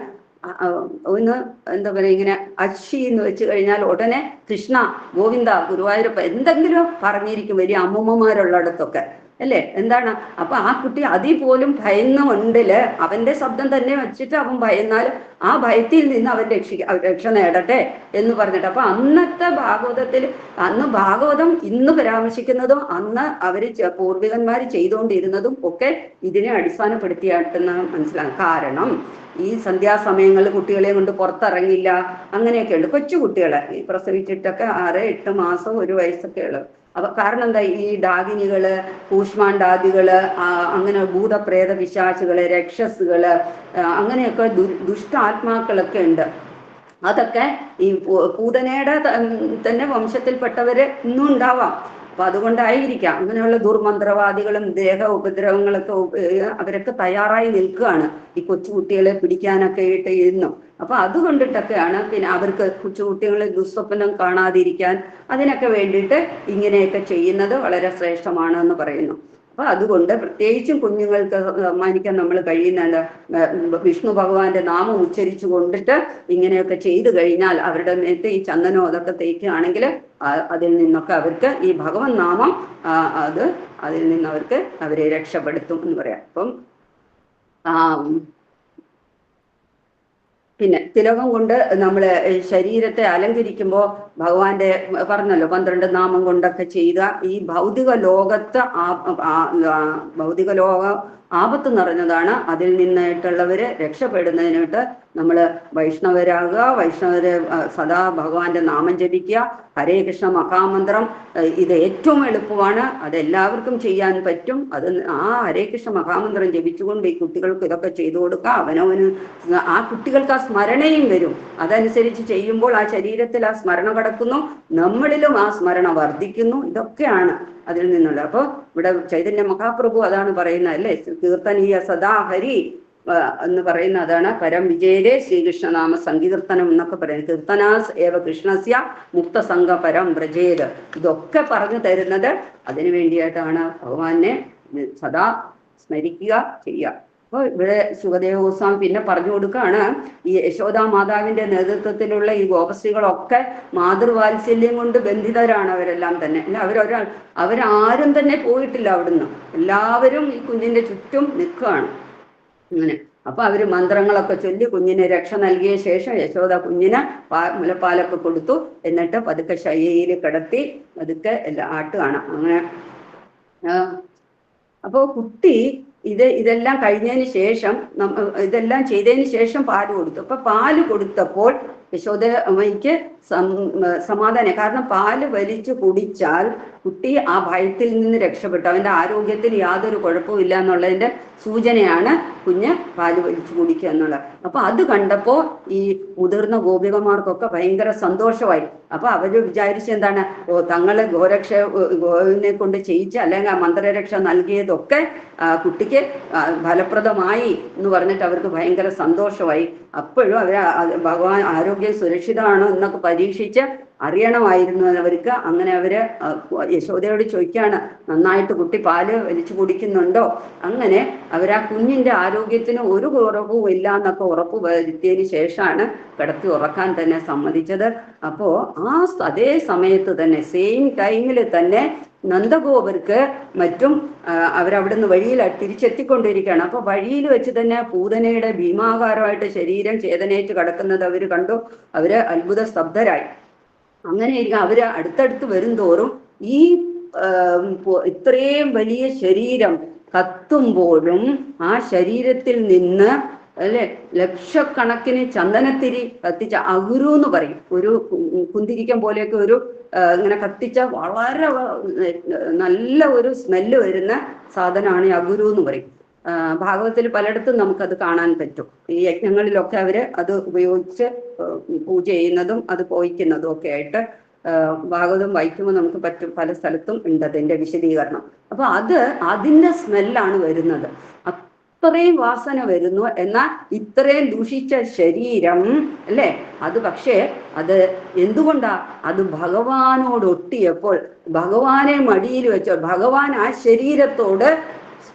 ഒന്ന് എന്താ പറയുക, ഇങ്ങനെ അക്ഷി എന്ന് വെച്ച് കഴിഞ്ഞാൽ ഉടനെ കൃഷ്ണ ഗോവിന്ദ ഗുരുവായൂരപ്പ എന്തെങ്കിലും പറഞ്ഞിരിക്കും വലിയ അമ്മൂമ്മമാരുള്ളിടത്തൊക്കെ അല്ലേ. എന്താണ് അപ്പൊ ആ കുട്ടി അതിൽ പോലും ഭയന്നുകൊണ്ടില് അവന്റെ ശബ്ദം തന്നെ വെച്ചിട്ട് അവൻ ഭയന്നാൽ ആ ഭയത്തിൽ നിന്ന് അവൻ രക്ഷ നേടട്ടെ എന്ന് പറഞ്ഞിട്ട്. അപ്പൊ അന്നത്തെ ഭാഗവതത്തിൽ, അന്ന് ഭാഗവതം ഇന്ന് പരാമർശിക്കുന്നതും അന്ന് അവര് പൂർവികന്മാർ ചെയ്തുകൊണ്ടിരുന്നതും ഒക്കെ ഇതിനെ അടിസ്ഥാനപ്പെടുത്തിയാട്ടെന്ന് മനസ്സിലാകും. കാരണം ഈ സന്ധ്യാസമയങ്ങളിൽ കുട്ടികളെ കൊണ്ട് പുറത്തിറങ്ങില്ല, അങ്ങനെയൊക്കെ ഉണ്ട്. കൊച്ചു കുട്ടികളെ പ്രസവിച്ചിട്ടൊക്കെ 6-8 മാസം 1 വയസ്സൊക്കെ ഉള്ളത്. അപ്പൊ കാരണം എന്താ, ഈ ഡാകിനികള് കൂഷ്മാണ്ഡാദികള് അങ്ങനെ ഭൂതപ്രേത പിശാചുകള് രക്ഷസുകള് അങ്ങനെയൊക്കെ ദുഷ്ടാത്മാക്കളൊക്കെ ഉണ്ട്. അതൊക്കെ ഈ പൂതനയുടെ തന്നെ വംശത്തിൽപ്പെട്ടവര് ഇന്നും ഉണ്ടാവാം. അപ്പൊ അതുകൊണ്ടായിരിക്കാം അങ്ങനെയുള്ള ദുർമന്ത്രവാദികളും ദേഹ ഉപദ്രവങ്ങളൊക്കെ അവരൊക്കെ തയ്യാറായി നിൽക്കുകയാണ് ഈ കൊച്ചുകുട്ടികളെ പിടിക്കാനൊക്കെ ആയിട്ട് ഇരുന്നു. അപ്പൊ അതുകൊണ്ടിട്ടൊക്കെയാണ് പിന്നെ അവർക്ക് കൊച്ചുകുട്ടികളെ ദുസ്വപ്നം കാണാതിരിക്കാൻ അതിനൊക്കെ വേണ്ടിയിട്ട് ഇങ്ങനെയൊക്കെ ചെയ്യുന്നത് വളരെ ശ്രേഷ്ഠമാണ് എന്ന് പറയുന്നു. അപ്പൊ അതുകൊണ്ട് പ്രത്യേകിച്ചും കുഞ്ഞുങ്ങൾക്ക് സമ്മാനിക്കാൻ നമ്മൾ കഴിയുന്ന വിഷ്ണു ഭഗവാന്റെ നാമം ഉച്ചരിച്ചു കൊണ്ടിട്ട് ഇങ്ങനെയൊക്കെ ചെയ്തു കഴിഞ്ഞാൽ അവരുടെ മേത്ത് ഈ ചന്ദനോ അതൊക്കെ തേക്കുകയാണെങ്കിൽ അതിൽ നിന്നൊക്കെ അവർക്ക് ഈ ഭഗവൻ നാമം അതിൽ നിന്ന് അവരെ രക്ഷപ്പെടുത്തും എന്ന് പറയാം. അപ്പം പിന്നെ തിലകം കൊണ്ട് നമ്മൾ ശരീരത്തെ അലങ്കരിക്കുമ്പോൾ ഭഗവാന്റെ പറഞ്ഞല്ലോ 12 നാമം കൊണ്ടൊക്കെ ചെയ്ത ഈ ഭൗതിക ലോകം ആപത്ത് നിറഞ്ഞതാണ്. അതിൽ നിന്നായിട്ടുള്ളവര് രക്ഷപ്പെടുന്നതിനായിട്ട് നമ്മൾ വൈഷ്ണവരാകുക, വൈഷ്ണവര് സദാ ഭഗവാന്റെ നാമം ജപിക്കുക, ഹരേ കൃഷ്ണ മഹാമന്ത്രം. ഇത് ഏറ്റവും എളുപ്പമാണ്, അതെല്ലാവർക്കും ചെയ്യാൻ പറ്റും. അത് ആ ഹരേ കൃഷ്ണ മഹാമന്ത്രം ജപിച്ചുകൊണ്ട് ഈ കുട്ടികൾക്ക് ഇതൊക്കെ ചെയ്തു കൊടുക്കുക. അവനവന് ആ കുട്ടികൾക്ക് ആ സ്മരണയും വരും. അതനുസരിച്ച് ചെയ്യുമ്പോൾ ആ ശരീരത്തിൽ ആ സ്മരണ കടക്കുന്നു, നമ്മളിലും ആ സ്മരണ വർദ്ധിക്കുന്നു. ഇതൊക്കെയാണ് അതിൽ നിന്നുള്ള. അപ്പൊ ഇവിടെ ചൈതന്യ മഹാപ്രഭു അതാണ് പറയുന്നത് അല്ലേ, കീർത്തനീയ സദാ ഹരി എന്ന് പറയുന്ന അതാണ്. പരം വിജയരെ ശ്രീകൃഷ്ണനാമ സങ്കീർത്തനം എന്നൊക്കെ പറയുന്നത്. കീർത്തനാസ് ഏവ കൃഷ്ണസ്യ മുക്തസംഗ പരം വ്രജേത്. ഇതൊക്കെ പറഞ്ഞു തരുന്നത് അതിനു വേണ്ടിയിട്ടാണ്. ഭഗവാനെ സദാ സ്മരിക്കുക ചെയ്യുക. അപ്പോൾ ഇവിടെ സുഖദേവ ഗോസ്വാമി പിന്നെ പറഞ്ഞു കൊടുക്കുകയാണ്, ഈ യശോദാ മാതാവിന്റെ നേതൃത്വത്തിലുള്ള ഈ ഗോപശ്രീകളൊക്കെ മാതൃവാത്സല്യം കൊണ്ട് ബന്ധിതരാണ് അവരെല്ലാം തന്നെ. അല്ല, അവരാരും തന്നെ പോയിട്ടില്ല അവിടുന്ന്. എല്ലാവരും ഈ കുഞ്ഞിന്റെ ചുറ്റും നിൽക്കുകയാണ് അങ്ങനെ. അപ്പൊ അവര് മന്ത്രങ്ങളൊക്കെ ചൊല്ലി കുഞ്ഞിന് രക്ഷ നൽകിയ ശേഷം യശോദ കുഞ്ഞിന് മുലപ്പാലൊക്കെ കൊടുത്തു. എന്നിട്ട് പതുക്കെ ശയ്യയിൽ കിടത്തി പതുക്കെ എല്ലാം ആട്ടുകയാണ് അങ്ങനെ. അപ്പോ കുട്ടി ഇതെല്ലാം കഴിഞ്ഞതിന് ശേഷം ഇതെല്ലാം ചെയ്തതിന് ശേഷം പാല് കൊടുത്തു. അപ്പൊ പാല് കൊടുത്തപ്പോൾ യശോദ അമ്മയ്ക്ക് സമാധാനം. കാരണം പാല് വലിച്ചു കുടിച്ചാൽ കുട്ടി ആ ഭയത്തിൽ നിന്ന് രക്ഷപ്പെട്ടു, അവന്റെ ആരോഗ്യത്തിന് യാതൊരു കുഴപ്പവും ഇല്ല എന്നുള്ളതിന്റെ സൂചനയാണ് കുഞ്ഞ് പാല് വലിച്ചു കുടിക്കുക എന്നുള്ളത്. അപ്പൊ അത് കണ്ടപ്പോ ഈ മുതിർന്ന ഗോപികമാർക്കൊക്കെ ഭയങ്കര സന്തോഷമായി. അപ്പൊ അവര് വിചാരിച്ചെന്താണ്, തങ്ങളെ ഗോവിനെ കൊണ്ട് ചെയ്യിച്ച് അല്ലെങ്കിൽ ആ മന്ത്രരക്ഷ നൽകിയതൊക്കെ കുട്ടിക്ക് ഫലപ്രദമായി എന്ന് പറഞ്ഞിട്ട് അവർക്ക് ഭയങ്കര സന്തോഷമായി. അപ്പോഴും ഭഗവാൻ ആരോഗ്യം സുരക്ഷിതമാണോ എന്നൊക്കെ പരീക്ഷിച്ച് അറിയണമായിരുന്നു അവർക്ക്. അങ്ങനെ അവര് യശോദയോട് ചോദിക്കുകയാണ്, നന്നായിട്ട് കുട്ടി പാല് വലിച്ചു കുടിക്കുന്നുണ്ടോ? അങ്ങനെ അവരാ കുഞ്ഞിന്റെ ആരോഗ്യത്തിന് ഒരു കുറവും ഇല്ല എന്നൊക്കെ ഉറപ്പ് വരുത്തിയതിന് ശേഷമാണ് കിടത്തി ഉറക്കാൻ തന്നെ സമ്മതിച്ചത്. അപ്പോ അതേ സമയത്ത് തന്നെ സെയിം ടൈമിൽ തന്നെ നന്ദഗോപർക്ക് മറ്റും അവരവിടുന്ന് വഴിയിൽ തിരിച്ചെത്തിക്കൊണ്ടിരിക്കുകയാണ്. അപ്പൊ വഴിയിൽ വെച്ച് തന്നെ പൂതനയുടെ ഭീമാകാരമായിട്ട് ശരീരം ചേതനയേറ്റ് കിടക്കുന്നത് അവർ കണ്ടു. അവര് അത്ഭുത സ്തബ്ധരായി. അങ്ങനെ അവര് അടുത്തടുത്ത് വരും തോറും ഈ ഇത്രയും വലിയ ശരീരം കത്തുമ്പോഴും ആ ശരീരത്തിൽ നിന്ന് അല്ലെ ലക്ഷക്കണക്കിന് ചന്ദനത്തിരി കത്തിച്ച അഗുരു എന്ന് പറയും. ഒരു കുന്തിരിക്കം പോലെയൊക്കെ ഒരു ഇങ്ങനെ കത്തിച്ച വളരെ നല്ല ഒരു സ്മെല്ല് വരുന്ന സാധനമാണ് ഈ അഗുരു എന്ന് പറയും. ഭാഗവതത്തിൽ പലയിടത്തും നമുക്കത് കാണാൻ പറ്റും. ഈ യജ്ഞങ്ങളിലൊക്കെ അവര് അത് ഉപയോഗിച്ച് പൂജ ചെയ്യുന്നതും അത് പോയിക്കുന്നതും ഒക്കെ ആയിട്ട് ഭാഗവതം വായിക്കുമ്പോൾ നമുക്ക് പറ്റും. പല സ്ഥലത്തും ഉണ്ട് അതിന്റെ വിശദീകരണം. അപ്പൊ അതിന്റെ സ്മെല്ലാണ് വരുന്നത്. അത്രയും വാസന വരുന്നു. എന്നാൽ ഇത്രയും ദൂഷിച്ച ശരീരം അല്ലെ അത് പക്ഷേ അത് എന്തുകൊണ്ടാ? അത് ഭഗവാനോട് ഒട്ടിയപ്പോൾ, ഭഗവാനെ മടിയിൽ വെച്ചോ, ഭഗവാൻ ആ ശരീരത്തോട്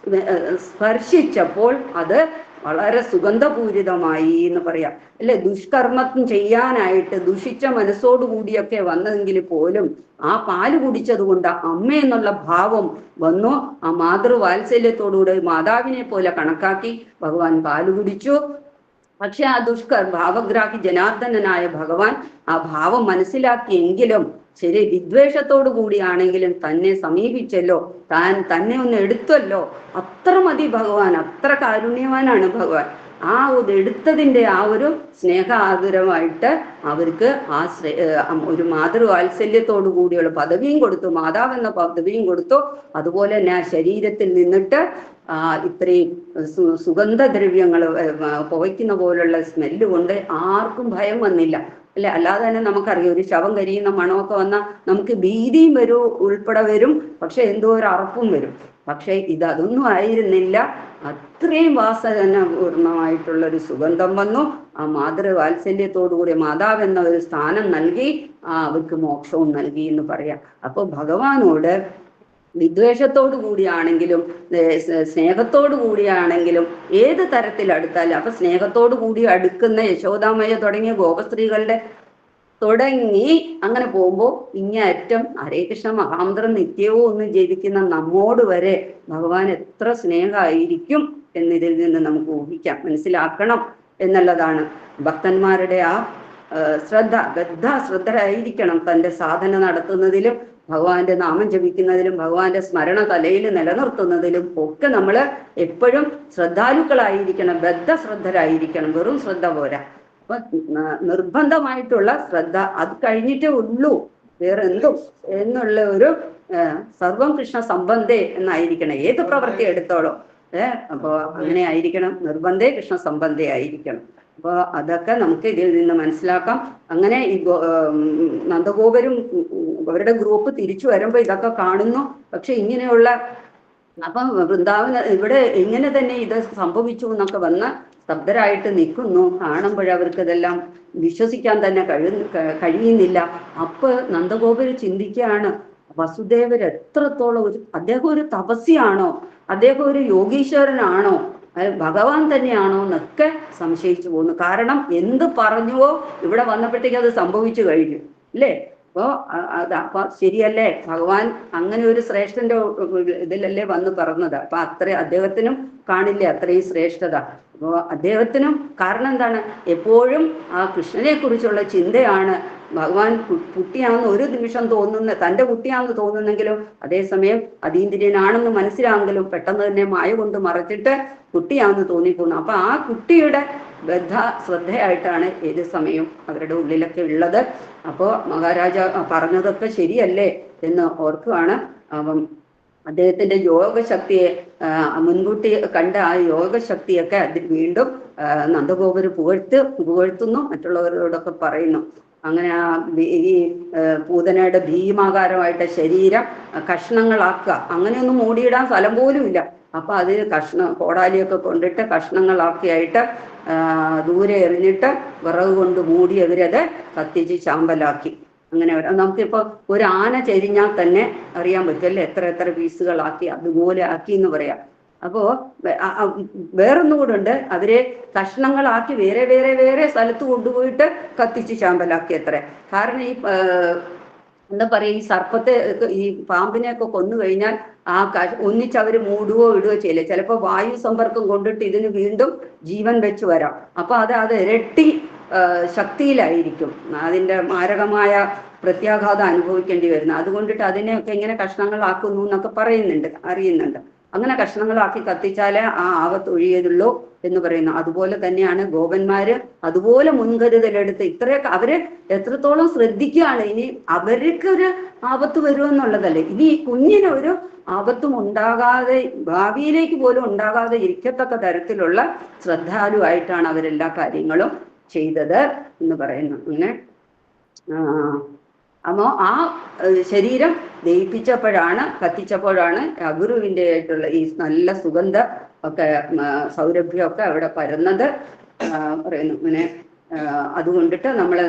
സ്പർശിച്ചപ്പോൾ അത് വളരെ സുഗന്ധപൂരിതമായി എന്ന് പറയാം അല്ലെ. ദുഷ്കർമ്മം ചെയ്യാനായിട്ട് ദുഷിച്ച മനസ്സോടുകൂടിയൊക്കെ വന്നതെങ്കിൽ പോലും ആ പാല് കുടിച്ചത് കൊണ്ട് അമ്മ എന്നുള്ള ഭാവം വന്നു. ആ മാതൃവാത്സല്യത്തോടുകൂടി മാതാവിനെ പോലെ കണക്കാക്കി ഭഗവാൻ പാല് കുടിച്ചു. പക്ഷെ ആ ഭാവഗ്രാഹി ജനാർദ്ദനായ ഭഗവാൻ ആ ഭാവം മനസ്സിലാക്കിയെങ്കിലും ശരി വിദ്വേഷത്തോടു കൂടിയാണെങ്കിലും തന്നെ സമീപിച്ചല്ലോ, തന്നെ ഒന്ന് എടുത്തല്ലോ. അത്ര മതി ഭഗവാൻ, അത്ര കാരുണ്യവാനാണ് ഭഗവാൻ. ആ എടുത്തതിൻ്റെ ആ ഒരു സ്നേഹാതുരമായിട്ട് അവർക്ക് ആ ഒരു മാതൃവാത്സല്യത്തോടു കൂടിയുള്ള പദവിയും കൊടുത്തു, മാതാവെന്ന പദവിയും കൊടുത്തു. അതുപോലെ തന്നെ ആ ശരീരത്തിൽ നിന്നിട്ട് ഇത്രയും സുഗന്ധദ്രവ്യങ്ങൾ പുകയ്ക്കുന്ന പോലുള്ള സ്മെല്ല് കൊണ്ട് ആർക്കും ഭയം വന്നില്ല അല്ലെ. അല്ലാതെ തന്നെ നമുക്കറിയാം ഒരു ശവം കരിയുന്ന മണമൊക്കെ വന്നാൽ നമുക്ക് ഭീതിയും വരും ഉൾപ്പെടെ വരും, പക്ഷെ എന്തോ ഒരു അറപ്പും വരും. പക്ഷെ ഇതൊന്നും ആയിരുന്നില്ല. അത്രയും വാസനപൂർണമായിട്ടുള്ളൊരു സുഗന്ധം വന്നു. ആ മാതൃവാത്സല്യത്തോടുകൂടി മാതാവ് എന്ന ഒരു സ്ഥാനം നൽകി അവർക്ക് മോക്ഷവും നൽകി എന്ന് പറയാം. അപ്പൊ ഭഗവാനോട് വിദ്വേഷത്തോടു കൂടിയാണെങ്കിലും സ്നേഹത്തോടു കൂടിയാണെങ്കിലും ഏത് തരത്തിൽ അടുത്താലും, അപ്പൊ സ്നേഹത്തോടു കൂടി അടുക്കുന്ന യശോദാമയ തുടങ്ങിയ ഗോപസ്ത്രീകളുടെ തുടങ്ങി അങ്ങനെ പോകുമ്പോൾ ഇങ്ങേയറ്റം ഹരേ കൃഷ്ണ മഹാമന്ത്രം നിത്യവും ഒന്ന് ജപിക്കുന്ന നമ്മോട് വരെ ഭഗവാൻ എത്ര സ്നേഹമായിരിക്കും എന്നിതിൽ നിന്ന് നമുക്ക് ഊഹിക്കാം, മനസ്സിലാക്കണം എന്നുള്ളതാണ്. ഭക്തന്മാരുടെ ആ ശ്രദ്ധരായിരിക്കണം തൻ്റെ സാധന നടത്തുന്നതിലും ഭഗവാന്റെ നാമം ജപിക്കുന്നതിലും ഭഗവാന്റെ സ്മരണ തലയിൽ നിലനിർത്തുന്നതിലും ഒക്കെ നമ്മൾ എപ്പോഴും ശ്രദ്ധാലുക്കളായിരിക്കണം, ബദ്ധശ്രദ്ധരായിരിക്കണം. വെറും ശ്രദ്ധ പോരാ. അപ്പൊ നിർബന്ധമായിട്ടുള്ള ശ്രദ്ധ, അത് കഴിഞ്ഞിട്ടേ ഉള്ളൂ വേറെ എന്തും എന്നുള്ള ഒരു സർവം കൃഷ്ണ സംബന്ധേ എന്നായിരിക്കണം ഏത് പ്രവൃത്തി എടുത്തോളോ. അപ്പോ അങ്ങനെ ആയിരിക്കണം, നിർബന്ധേ കൃഷ്ണ സംബന്ധേ ആയിരിക്കണം. അപ്പോൾ അതൊക്കെ നമുക്ക് ഇതിൽ നിന്ന് മനസ്സിലാക്കാം. അങ്ങനെ ഈ നന്ദഗോപരും അവരുടെ ഗ്രൂപ്പ് തിരിച്ചു വരുമ്പോൾ ഇതൊക്കെ കാണുന്നു. പക്ഷെ ഇങ്ങനെയുള്ള അപ്പം വൃന്ദാവന ഇവിടെ ഇങ്ങനെ തന്നെ ഇത് സംഭവിച്ചു എന്നൊക്കെ വന്ന് സ്തബ്ധരായിട്ട് നിൽക്കുന്നു. കാണുമ്പോഴവർക്ക് ഇതെല്ലാം വിശ്വസിക്കാൻ തന്നെ കഴിയുന്നില്ല. അപ്പൊ നന്ദഗോപര് ചിന്തിക്കുകയാണ്, വസുദേവർ എത്രത്തോളം അദ്ദേഹം ഒരു തപസ്യാണോ, അദ്ദേഹം ഒരു യോഗീശ്വരനാണോ, ഭഗവാൻ തന്നെയാണോ എന്നൊക്കെ സംശയിച്ചു പോകുന്നു. കാരണം എന്ത് പറഞ്ഞുവോ ഇവിടെ വന്നപ്പോഴത്തേക്ക് അത് സംഭവിച്ചു കഴിഞ്ഞു അല്ലേ. അപ്പൊ ശരിയല്ലേ, ഭഗവാൻ അങ്ങനെ ഒരു ശ്രേഷ്ഠന്റെ ഇതിലല്ലേ വന്ന് പറഞ്ഞത്. അപ്പൊ അദ്ദേഹത്തിനും കാണില്ലേ അത്രയും ശ്രേഷ്ഠത. അപ്പോൾ അദ്ദേഹത്തിനും കാരണം എന്താണ്, എപ്പോഴും ആ കൃഷ്ണനെ കുറിച്ചുള്ള ചിന്തയാണ്. ഭഗവാൻ കുട്ടിയാണെന്ന് ഒരു നിമിഷം തോന്നുന്ന, തൻ്റെ കുട്ടിയാണെന്ന് തോന്നുന്നെങ്കിലും അതേസമയം അതീന്ദ്രിയനാണെന്ന് മനസ്സിലാണെങ്കിലും പെട്ടെന്ന് തന്നെ മായ കൊണ്ട് മറച്ചിട്ട് കുട്ടിയാണെന്ന് തോന്നിപ്പോകുന്നു. അപ്പൊ ആ കുട്ടിയുടെ ശ്രദ്ധയായിട്ടാണ് ഏത് സമയവും അവരുടെ ഉള്ളിലൊക്കെ ഉള്ളത്. അപ്പോൾ മഹാരാജ പറഞ്ഞതൊക്കെ ശരിയല്ലേ എന്ന് ഓർക്കുകയാണ്. അപ്പം അദ്ദേഹത്തിന്റെ യോഗശക്തിയെ മുൻകൂട്ടി കണ്ട ആ യോഗശക്തിയൊക്കെ അതിൽ വീണ്ടും നന്ദഗോപര് പുകഴ്ത്തുന്നു, മറ്റുള്ളവരോടൊക്കെ പറയുന്നു. അങ്ങനെ ആ ഈ പൂതനയുടെ ഭീമാകാരമായിട്ട് ശരീരം കഷ്ണങ്ങളാക്കുക, അങ്ങനെയൊന്നും മൂടിയിടാൻ സ്ഥലം പോലും ഇല്ല. അപ്പൊ അതിൽ കോടാലിയൊക്കെ കൊണ്ടിട്ട് കഷ്ണങ്ങളാക്കിയായിട്ട് ദൂരെ എറിഞ്ഞിട്ട് വിറക് കൊണ്ട് മൂടി അവരത് കത്തിച്ച് ചാമ്പലാക്കി. അങ്ങനെ നമുക്കിപ്പോൾ ഒരു ആന ചെരിഞ്ഞാൽ തന്നെ അറിയാൻ പറ്റുമല്ലേ എത്ര എത്ര പീസുകളാക്കി അതുപോലെ ആക്കി എന്ന് പറയാം. അപ്പോ വേറൊന്നുകൂടെ ഉണ്ട്, അവരെ കഷ്ണങ്ങളാക്കി വേറെ വേറെ വേറെ സ്ഥലത്ത് കൊണ്ടുപോയിട്ട് കത്തിച്ച് ചാമ്പലാക്കി അത്ര. കാരണം ഈ എന്താ പറയാ, ഈ സർപ്പത്തെ ഈ പാമ്പിനെയൊക്കെ കൊന്നു കഴിഞ്ഞാൽ ആ ഒന്നിച്ചവര് മൂടുകയോ ഇടുകയോ ചെയ്യില്ല. ചിലപ്പോൾ വായു സമ്പർക്കം കൊണ്ടിട്ട് ഇതിന് വീണ്ടും ജീവൻ വെച്ച് വരാം. അപ്പൊ അത് ഇരട്ടി ശക്തിയിലായിരിക്കും അതിന്റെ മാരകമായ പ്രത്യാഘാതം അനുഭവിക്കേണ്ടി വരുന്നത്. അതുകൊണ്ടിട്ട് അതിനെയൊക്കെ ഇങ്ങനെ കഷ്ണങ്ങളാക്കുന്നു എന്നൊക്കെ അറിയുന്നുണ്ട്. അങ്ങനെ കഷ്ണങ്ങളാക്കി കത്തിച്ചാലേ ആ ആപത്ത് ഒഴിയതുള്ളൂ എന്ന് പറയുന്നു. അതുപോലെ തന്നെയാണ് ഗോപന്മാര് അതുപോലെ മുൻകരുതലെടുത്ത് ഇത്രയൊക്കെ അവര് എത്രത്തോളം ശ്രദ്ധിക്കുകയാണ്. ഇനി അവർക്ക് ഒരു ആപത്ത് വരുമെന്നുള്ളതല്ലേ, ഇനി ഈ കുഞ്ഞിന് ഒരു ആപത്തും ഉണ്ടാകാതെ ഭാവിയിലേക്ക് പോലും ഉണ്ടാകാതെ ഇരിക്കത്തക്ക തരത്തിലുള്ള ശ്രദ്ധാലുവായിട്ടാണ് അവരെല്ലാ കാര്യങ്ങളും ചെയ്തത് എന്ന് പറയുന്നു. അങ്ങനെ അമ്മോ ആ ശരീരം ദഹിപ്പിച്ചപ്പോഴാണ്, കത്തിച്ചപ്പോഴാണ് അഗുരുവിൻ്റെ ആയിട്ടുള്ള ഈ നല്ല സുഗന്ധ ഒക്കെ സൗരഭ്യമൊക്കെ അവിടെ പരന്നത് പറയുന്നു. അങ്ങനെ അതുകൊണ്ടിട്ട് നമ്മൾ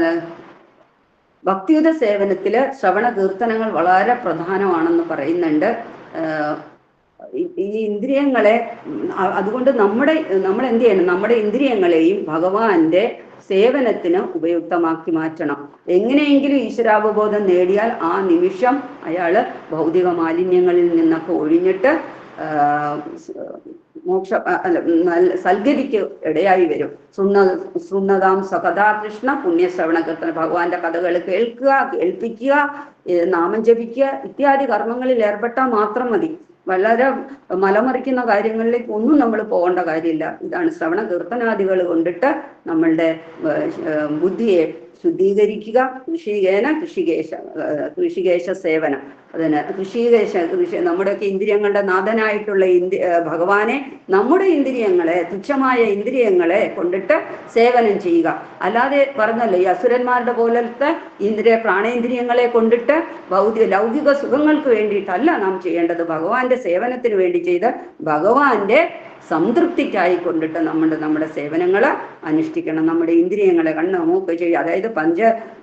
ഭക്തിയുത സേവനത്തില് ശ്രവണ കീർത്തനങ്ങൾ വളരെ പ്രധാനമാണെന്ന് പറയുന്നുണ്ട്. ഈ ഇന്ദ്രിയങ്ങളെ അതുകൊണ്ട് നമ്മൾ എന്ത് ചെയ്യണം, നമ്മുടെ ഇന്ദ്രിയങ്ങളെയും ഭഗവാന്റെ സേവനത്തിന് ഉപയുക്തമാക്കി മാറ്റണം. എങ്ങനെയെങ്കിലും ഈശ്വരാവബോധം നേടിയാൽ ആ നിമിഷം അയാള് ഭൗതിക മാലിന്യങ്ങളിൽ നിന്നൊക്കെ ഒഴിഞ്ഞിട്ട് മോക്ഷ സൽഗതിക്ക് ഇടയായി വരും. സുന്നതാം സകഥാകൃഷ്ണ പുണ്യശ്രവണ കീർത്തന, ഭഗവാന്റെ കഥകൾ കേൾക്കുക, കേൾപ്പിക്കുക, നാമം ജപിക്കുക ഇത്യാദി കർമ്മങ്ങളിൽ ഏർപ്പെട്ടാൽ മാത്രം മതി. വളരെ മലമറിക്കുന്ന കാര്യങ്ങളിലേക്ക് ഒന്നും നമ്മൾ പോകേണ്ട കാര്യമില്ല. ഇതാണ് ശ്രവണ കീർത്തനാദികൾ കൊണ്ടിട്ട് നമ്മളുടെ ബുദ്ധിയെ ശുദ്ധീകരിക്കുക. കൃഷികേശ സേവനം, അതിന് നമ്മുടെയൊക്കെ ഇന്ദ്രിയങ്ങളുടെ നാഥനായിട്ടുള്ള ഭഗവാനെ നമ്മുടെ ഇന്ദ്രിയങ്ങളെ, തുച്ഛമായ ഇന്ദ്രിയങ്ങളെ കൊണ്ടിട്ട് സേവനം ചെയ്യുക. അല്ലാതെ പറഞ്ഞല്ലോ, ഈ അസുരന്മാരുടെ പോലത്തെ പ്രാണേന്ദ്രിയങ്ങളെ കൊണ്ടിട്ട് ലൗകിക സുഖങ്ങൾക്ക് വേണ്ടിയിട്ടല്ല നാം ചെയ്യേണ്ടത്. ഭഗവാന്റെ സേവനത്തിന് വേണ്ടി ചെയ്ത് ഭഗവാന്റെ സംതൃപ്തിക്കായി കൊണ്ടിട്ട് നമ്മുടെ സേവനങ്ങൾ അനുഷ്ഠിക്കണം. നമ്മുടെ ഇന്ദ്രിയങ്ങളെ കണ്ണ് മൂക്ക് ചെയ്യുക, അതായത്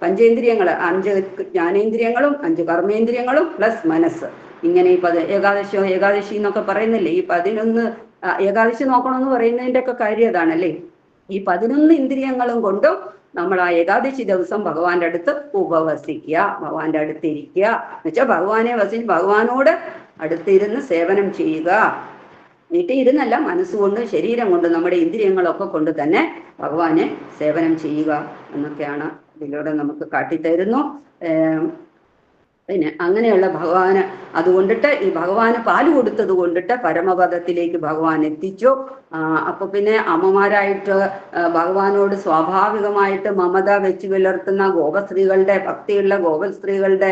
പഞ്ചേന്ദ്രിയങ്ങൾ, 5 ജ്ഞാനേന്ദ്രിയങ്ങളും 5 കർമ്മേന്ദ്രിയങ്ങളും പ്ലസ് മനസ്സ്. ഇങ്ങനെ ഈ ഏകാദശി എന്നൊക്കെ പറയുന്നില്ലേ, ഈ 11 ഏകാദശി നോക്കണമെന്ന് പറയുന്നതിൻ്റെ ഒക്കെ കാര്യം അതാണല്ലേ. ഈ 11 ഇന്ദ്രിയങ്ങളും കൊണ്ടും നമ്മൾ ആ ഏകാദശി ദിവസം ഭഗവാന്റെ അടുത്ത് ഉപവസിക്കുക, ഭഗവാന്റെ അടുത്തിരിക്കുക. എന്നുവെച്ചാൽ ഭഗവാനോട് അടുത്തിരുന്ന് സേവനം ചെയ്യുക. ഇരുന്നല്ല, മനസ്സുകൊണ്ട് ശരീരം കൊണ്ട് നമ്മുടെ ഇന്ദ്രിയങ്ങളൊക്കെ കൊണ്ട് തന്നെ ഭഗവാനെ സേവനം ചെയ്യുക എന്നൊക്കെയാണ് ഇതിലൂടെ നമുക്ക് കാട്ടിത്തരുന്നു. പിന്നെ അങ്ങനെയുള്ള ഭഗവാന് അതുകൊണ്ടിട്ട് ഈ ഭഗവാന് പാല് കൊടുത്തത് കൊണ്ടിട്ട് പരമപദത്തിലേക്ക് ഭഗവാൻ എത്തിച്ചു. അപ്പൊ പിന്നെ അമ്മമാരായിട്ട് ഭഗവാനോട് സ്വാഭാവികമായിട്ട് മമത വെച്ച് പുലർത്തുന്ന ഗോപസ്ത്രീകളുടെ, ഭക്തിയുള്ള ഗോപസ്ത്രീകളുടെ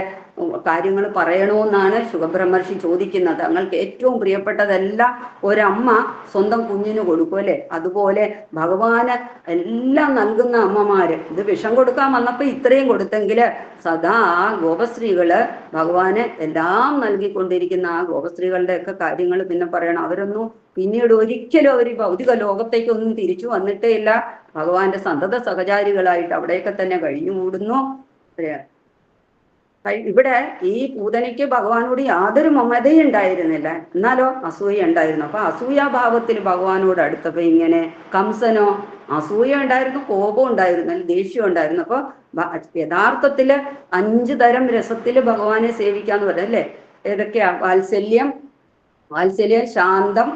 കാര്യങ്ങൾ പറയണമെന്നാണ് ശുഖബ്രഹ്മർഷി ചോദിക്കുന്നത്. തങ്ങൾക്ക് ഏറ്റവും പ്രിയപ്പെട്ടതെല്ലാം ഒരമ്മ സ്വന്തം കുഞ്ഞിന് കൊടുക്കും അല്ലേ, അതുപോലെ ഭഗവാന് എല്ലാം നൽകുന്ന അമ്മമാര് ഇത് വിഷം കൊടുക്കാൻ വന്നപ്പോ ഇത്രയും കൊടുത്തെങ്കിൽ സദാ ആ ഗോപസ്ത്രീകള് ഭഗവാന് എല്ലാം നൽകിക്കൊണ്ടിരിക്കുന്ന ആ ഗോപസ്ത്രീകളുടെ ഒക്കെ കാര്യങ്ങൾ പിന്നെ പറയണം. അവരൊന്നും പിന്നീട് ഒരിക്കലും അവർ ഭൗതിക ലോകത്തേക്കൊന്നും തിരിച്ചു വന്നിട്ടേ ഇല്ല. ഭഗവാന്റെ സന്തത സഹചാരികളായിട്ട് അവിടെയൊക്കെ തന്നെ കഴിഞ്ഞുകൂടുന്നു. ഇവിടെ ഈ പൂതനയ്ക്ക് ഭഗവാനോട് യാതൊരു മമതയും ഉണ്ടായിരുന്നില്ല, എന്നാലോ അസൂയ ഉണ്ടായിരുന്നു. അപ്പൊ അസൂയാഭാവത്തിൽ ഭഗവാനോട് അടുത്തപ്പോ ഇങ്ങനെ കംസനോ അസൂയ ഉണ്ടായിരുന്നു, കോപം ഉണ്ടായിരുന്നു, ദേഷ്യം ഉണ്ടായിരുന്നു. അപ്പൊ യഥാർത്ഥത്തില് 5 തരം രസത്തില് ഭഗവാനെ സേവിക്കാന്ന് പറയാം അല്ലേ. ഏതൊക്കെയാ? വാത്സല്യം, ശാന്തം,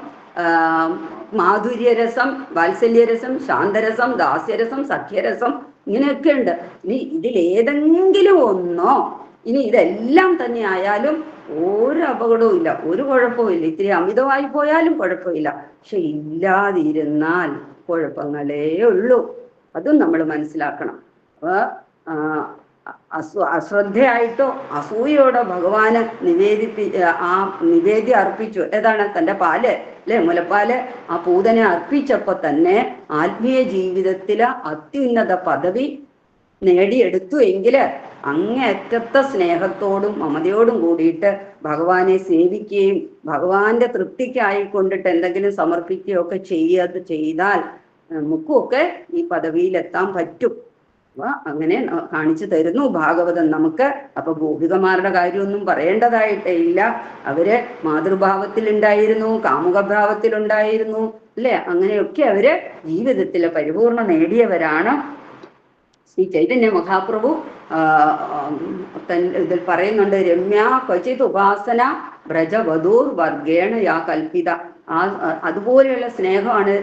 മാധുര്യരസം, വാത്സല്യരസം, ശാന്തരസം, ദാസ്യരസം, സഖ്യരസം, ഇങ്ങനെയൊക്കെ ഉണ്ട്. ഇനി ഇതിലേതെങ്കിലും ഒന്നോ, ഇനി ഇതെല്ലാം തന്നെ ആയാലും ഒരു അപകടവും ഇല്ല, ഒരു കുഴപ്പവും ഇല്ല. ഇത്തിരി അമിതമായി പോയാലും കുഴപ്പമില്ല, പക്ഷെ ഇല്ലാതിരുന്നാൽ കുഴപ്പങ്ങളേ ഉള്ളൂ. അതും നമ്മൾ മനസ്സിലാക്കണം. അപ്പൊ അശ്രദ്ധയായിട്ടോ അസൂയോടോ ഭഗവാന് നിവേദ്യം അർപ്പിച്ചു. ഏതാണ്? തൻ്റെ പാല് അല്ലെ, മുലപ്പാല് ആ പൂതനെ അർപ്പിച്ചപ്പോ തന്നെ ആത്മീയ ജീവിതത്തില് അത്യുന്നത പദവി നേടിയെടുത്തു. എങ്കില് അങ്ങേയറ്റത്തെ സ്നേഹത്തോടും മമതയോടും കൂടിയിട്ട് ഭഗവാനെ സേവിക്കുകയും ഭഗവാന്റെ തൃപ്തിക്കായിക്കൊണ്ടിട്ട് എന്തെങ്കിലും സമർപ്പിക്കുകയോ ഒക്കെ ചെയ്താൽ നമുക്കുമൊക്കെ ഈ പദവിയിലെത്താൻ പറ്റും. അങ്ങനെ കാണിച്ചു തരുന്നു ഭാഗവതം നമുക്ക്. അപ്പൊ ഗോപികമാരുടെ കാര്യമൊന്നും പറയേണ്ടതായിട്ടേ ഇല്ല. അവര് മാതൃഭാവത്തിലുണ്ടായിരുന്നു, കാമുകഭാവത്തിലുണ്ടായിരുന്നു അല്ലെ. അങ്ങനെയൊക്കെ അവര് ജീവിതത്തിലെ പരിപൂർണ നേടിയവരാണ്. ശ്രീ ചൈതന്യ മഹാപ്രഭു ഇതിൽ പറയുന്നുണ്ട്, രമ്യ ക്വചിത് ഉപാസന വ്രജവധൂർ വർഗേണ യാ കൽപ്പിത. അതുപോലെയുള്ള സ്നേഹമാണ്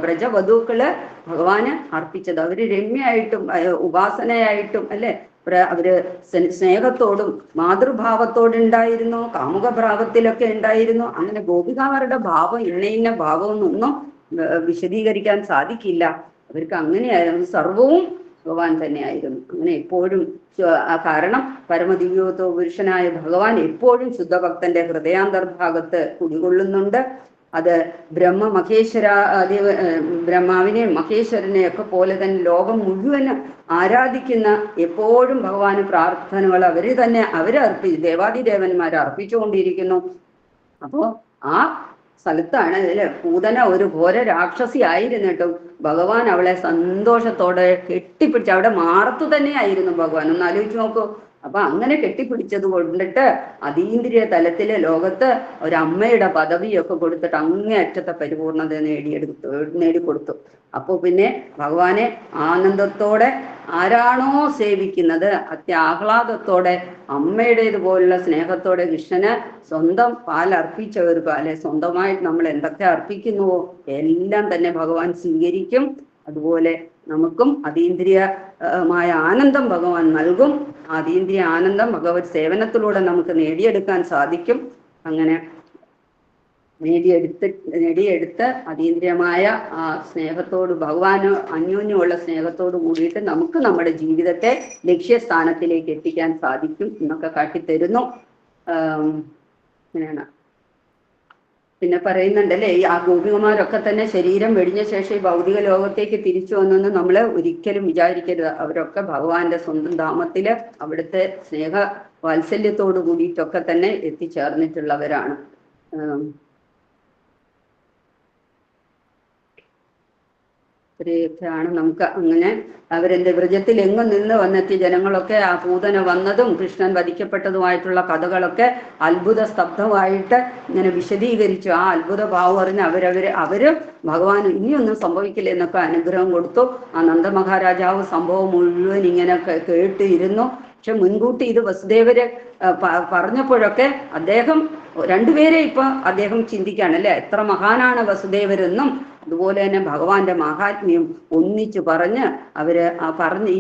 വ്രജവധൂക്കള് ഭഗവാന് അർപ്പിച്ചത്. അവര് രമ്യായിട്ടും ഉപാസനയായിട്ടും അല്ലെ അവര് സ്നേഹത്തോടും മാതൃഭാവത്തോടുണ്ടായിരുന്നു, കാമുകഭാവത്തിലൊക്കെ ഉണ്ടായിരുന്നു. അങ്ങനെ ഗോപികാമാരുടെ ഭാവം ഇന്ന ഭാവമൊന്നും വിശദീകരിക്കാൻ സാധിക്കില്ല. അവർക്ക് അങ്ങനെയായിരുന്നു, സർവവും ഭഗവാൻ തന്നെയായിരുന്നു. അങ്ങനെ എപ്പോഴും കാരണം പരമദിവ്യോത്തോ പുരുഷനായ ഭഗവാൻ എപ്പോഴും ശുദ്ധഭക്തന്റെ ഹൃദയാന്തർഭാഗത്ത് കുടികൊള്ളുന്നുണ്ട്. അത് ബ്രഹ്മാവിനെയും മഹേശ്വരനെയും ഒക്കെ പോലെ തന്നെ ലോകം മുഴുവൻ ആരാധിക്കുന്ന, എപ്പോഴും ഭഗവാന് പ്രാർത്ഥനകൾ ദേവാദിദേവന്മാരെ അർപ്പിച്ചുകൊണ്ടിരിക്കുന്നു. അപ്പോ ആ സ്ഥലത്താണ് പൂതന ഒരു ഘോര രാക്ഷസി ആയിരുന്നിട്ടും ഭഗവാൻ അവളെ സന്തോഷത്തോടെ കെട്ടിപ്പിടിച്ച്, അവിടെ മാറത്തു തന്നെയായിരുന്നു ഭഗവാൻ, ഒന്ന് ആലോചിച്ച് നോക്കൂ. അപ്പൊ അങ്ങനെ കെട്ടിപ്പിടിച്ചത് കൊണ്ടിട്ട് അതീന്ദ്രിയ തലത്തിലെ ലോകത്ത് ഒരമ്മയുടെ പദവിയൊക്കെ കൊടുത്തിട്ട് അങ്ങേയറ്റത്തെ പരിപൂർണത നേടിക്കൊടുത്തു. അപ്പൊ പിന്നെ ഭഗവാനെ ആനന്ദത്തോടെ ആരാണോ സേവിക്കുന്നത്, അത്യാഹ്ലാദത്തോടെ അമ്മയുടേതുപോലുള്ള സ്നേഹത്തോടെ കൃഷ്ണന് സ്വന്തം പാലർപ്പിച്ചവർക്ക് അല്ലെ സ്വന്തമായിട്ട് നമ്മൾ എന്തൊക്കെ അർപ്പിക്കുന്നുവോ എല്ലാം തന്നെ ഭഗവാൻ സ്വീകരിക്കും. അതുപോലെ നമുക്കും അതീന്ദ്രിയമായ ആനന്ദം ഭഗവാൻ നൽകും. അതീന്ദ്രിയ ആനന്ദം ഭഗവത് സേവനത്തിലൂടെ നമുക്ക് നേടിയെടുക്കാൻ സാധിക്കും. അങ്ങനെ നേടിയെടുത്ത് അതീന്ദ്രിയമായ ആ സ്നേഹത്തോട്, ഭഗവാന് അന്യോന്യമുള്ള സ്നേഹത്തോട് കൂടിയിട്ട് നമുക്ക് നമ്മുടെ ജീവിതത്തെ ലക്ഷ്യസ്ഥാനത്തിലേക്ക് എത്തിക്കാൻ സാധിക്കും എന്നൊക്കെ കാട്ടിത്തരുന്നു. അങ്ങനെയാണ്. പിന്നെ പറയുന്നുണ്ടല്ലേ, ഈ ആ ഗോപികമാരൊക്കെ തന്നെ ശരീരം വെടിഞ്ഞ ശേഷം ഈ ഭൗതിക ലോകത്തേക്ക് തിരിച്ചു വന്നെന്ന് നമ്മൾ ഒരിക്കലും വിചാരിക്കരുത്. അവരൊക്കെ ഭഗവാന്റെ സ്വന്തം ധാമത്തില് അവിടുത്തെ സ്നേഹ വാത്സല്യത്തോടു കൂടിയിട്ടൊക്കെ തന്നെ എത്തിച്ചേർന്നിട്ടുള്ളവരാണ്. ഇത്രയൊക്കെയാണ് നമുക്ക്. അങ്ങനെ അവരെന്റെ വ്രജത്തിൽ എങ്ങും നിന്ന് വന്നെത്തിയ ജനങ്ങളൊക്കെ ആ പൂതന വന്നതും കൃഷ്ണൻ വധിക്കപ്പെട്ടതുമായിട്ടുള്ള കഥകളൊക്കെ അത്ഭുത സ്തബ്ധമായിട്ട് ഇങ്ങനെ വിശദീകരിച്ചു. ആ അത്ഭുത ഭാവം അറിഞ്ഞ് അവര് ഭഗവാൻ ഇനിയൊന്നും സംഭവിക്കില്ല എന്നൊക്കെ അനുഗ്രഹം കൊടുത്തു. ആ നന്ദമഹാരാജാവ് സംഭവം മുഴുവൻ ഇങ്ങനെ കേട്ടിരുന്നു. പക്ഷെ മുൻകൂട്ടി ഇത് വസുദേവര് പറഞ്ഞപ്പോഴൊക്കെ അദ്ദേഹം രണ്ടുപേരെ അദ്ദേഹം ചിന്തിക്കുകയാണ് അല്ലെ, എത്ര മഹാനാണ് വസുദേവരെന്നും അതുപോലെ തന്നെ ഭഗവാന്റെ മഹാത്മ്യം ഒന്നിച്ചു പറഞ്ഞ്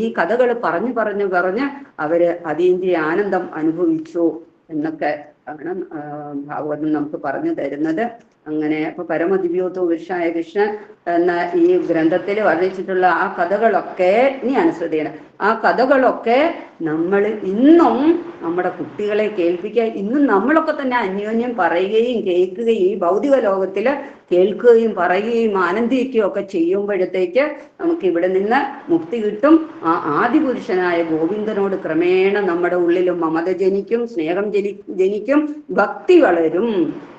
ഈ കഥകൾ പറഞ്ഞ് അവര് അതീന്ദ്രിയ ആനന്ദം അനുഭവിച്ചു എന്നൊക്കെ ആണ് ഭാഗവതം നമുക്ക് പറഞ്ഞു തരുന്നത്. അങ്ങനെ അപ്പൊ പരമദിവ്യോത്തോ പുരുഷായ കൃഷ്ണൻ എന്ന ഈ ഗ്രന്ഥത്തിൽ വർണ്ണിച്ചിട്ടുള്ള ആ കഥകളൊക്കെ ഇനിയാണ് ശ്രദ്ധേയം. ആ കഥകളൊക്കെ നമ്മൾ ഇന്നും നമ്മുടെ കുട്ടികളെ കേൾപ്പിക്കാൻ, ഇന്നും നമ്മളൊക്കെ തന്നെ അന്യോന്യം പറയുകയും കേൾക്കുകയും ഈ ഭൗതിക ലോകത്തിൽ കേൾക്കുകയും പറയുകയും ആനന്ദിക്കുകയും ഒക്കെ ചെയ്യുമ്പോഴത്തേക്ക് നമുക്ക് ഇവിടെ നിന്ന് മുക്തി കിട്ടും. ആ ആദിപുരുഷനായ ഗോവിന്ദനോട് ക്രമേണ നമ്മുടെ ഉള്ളിൽ മമത ജനിക്കും, സ്നേഹം ജനിക്കും, ഭക്തി വളരും.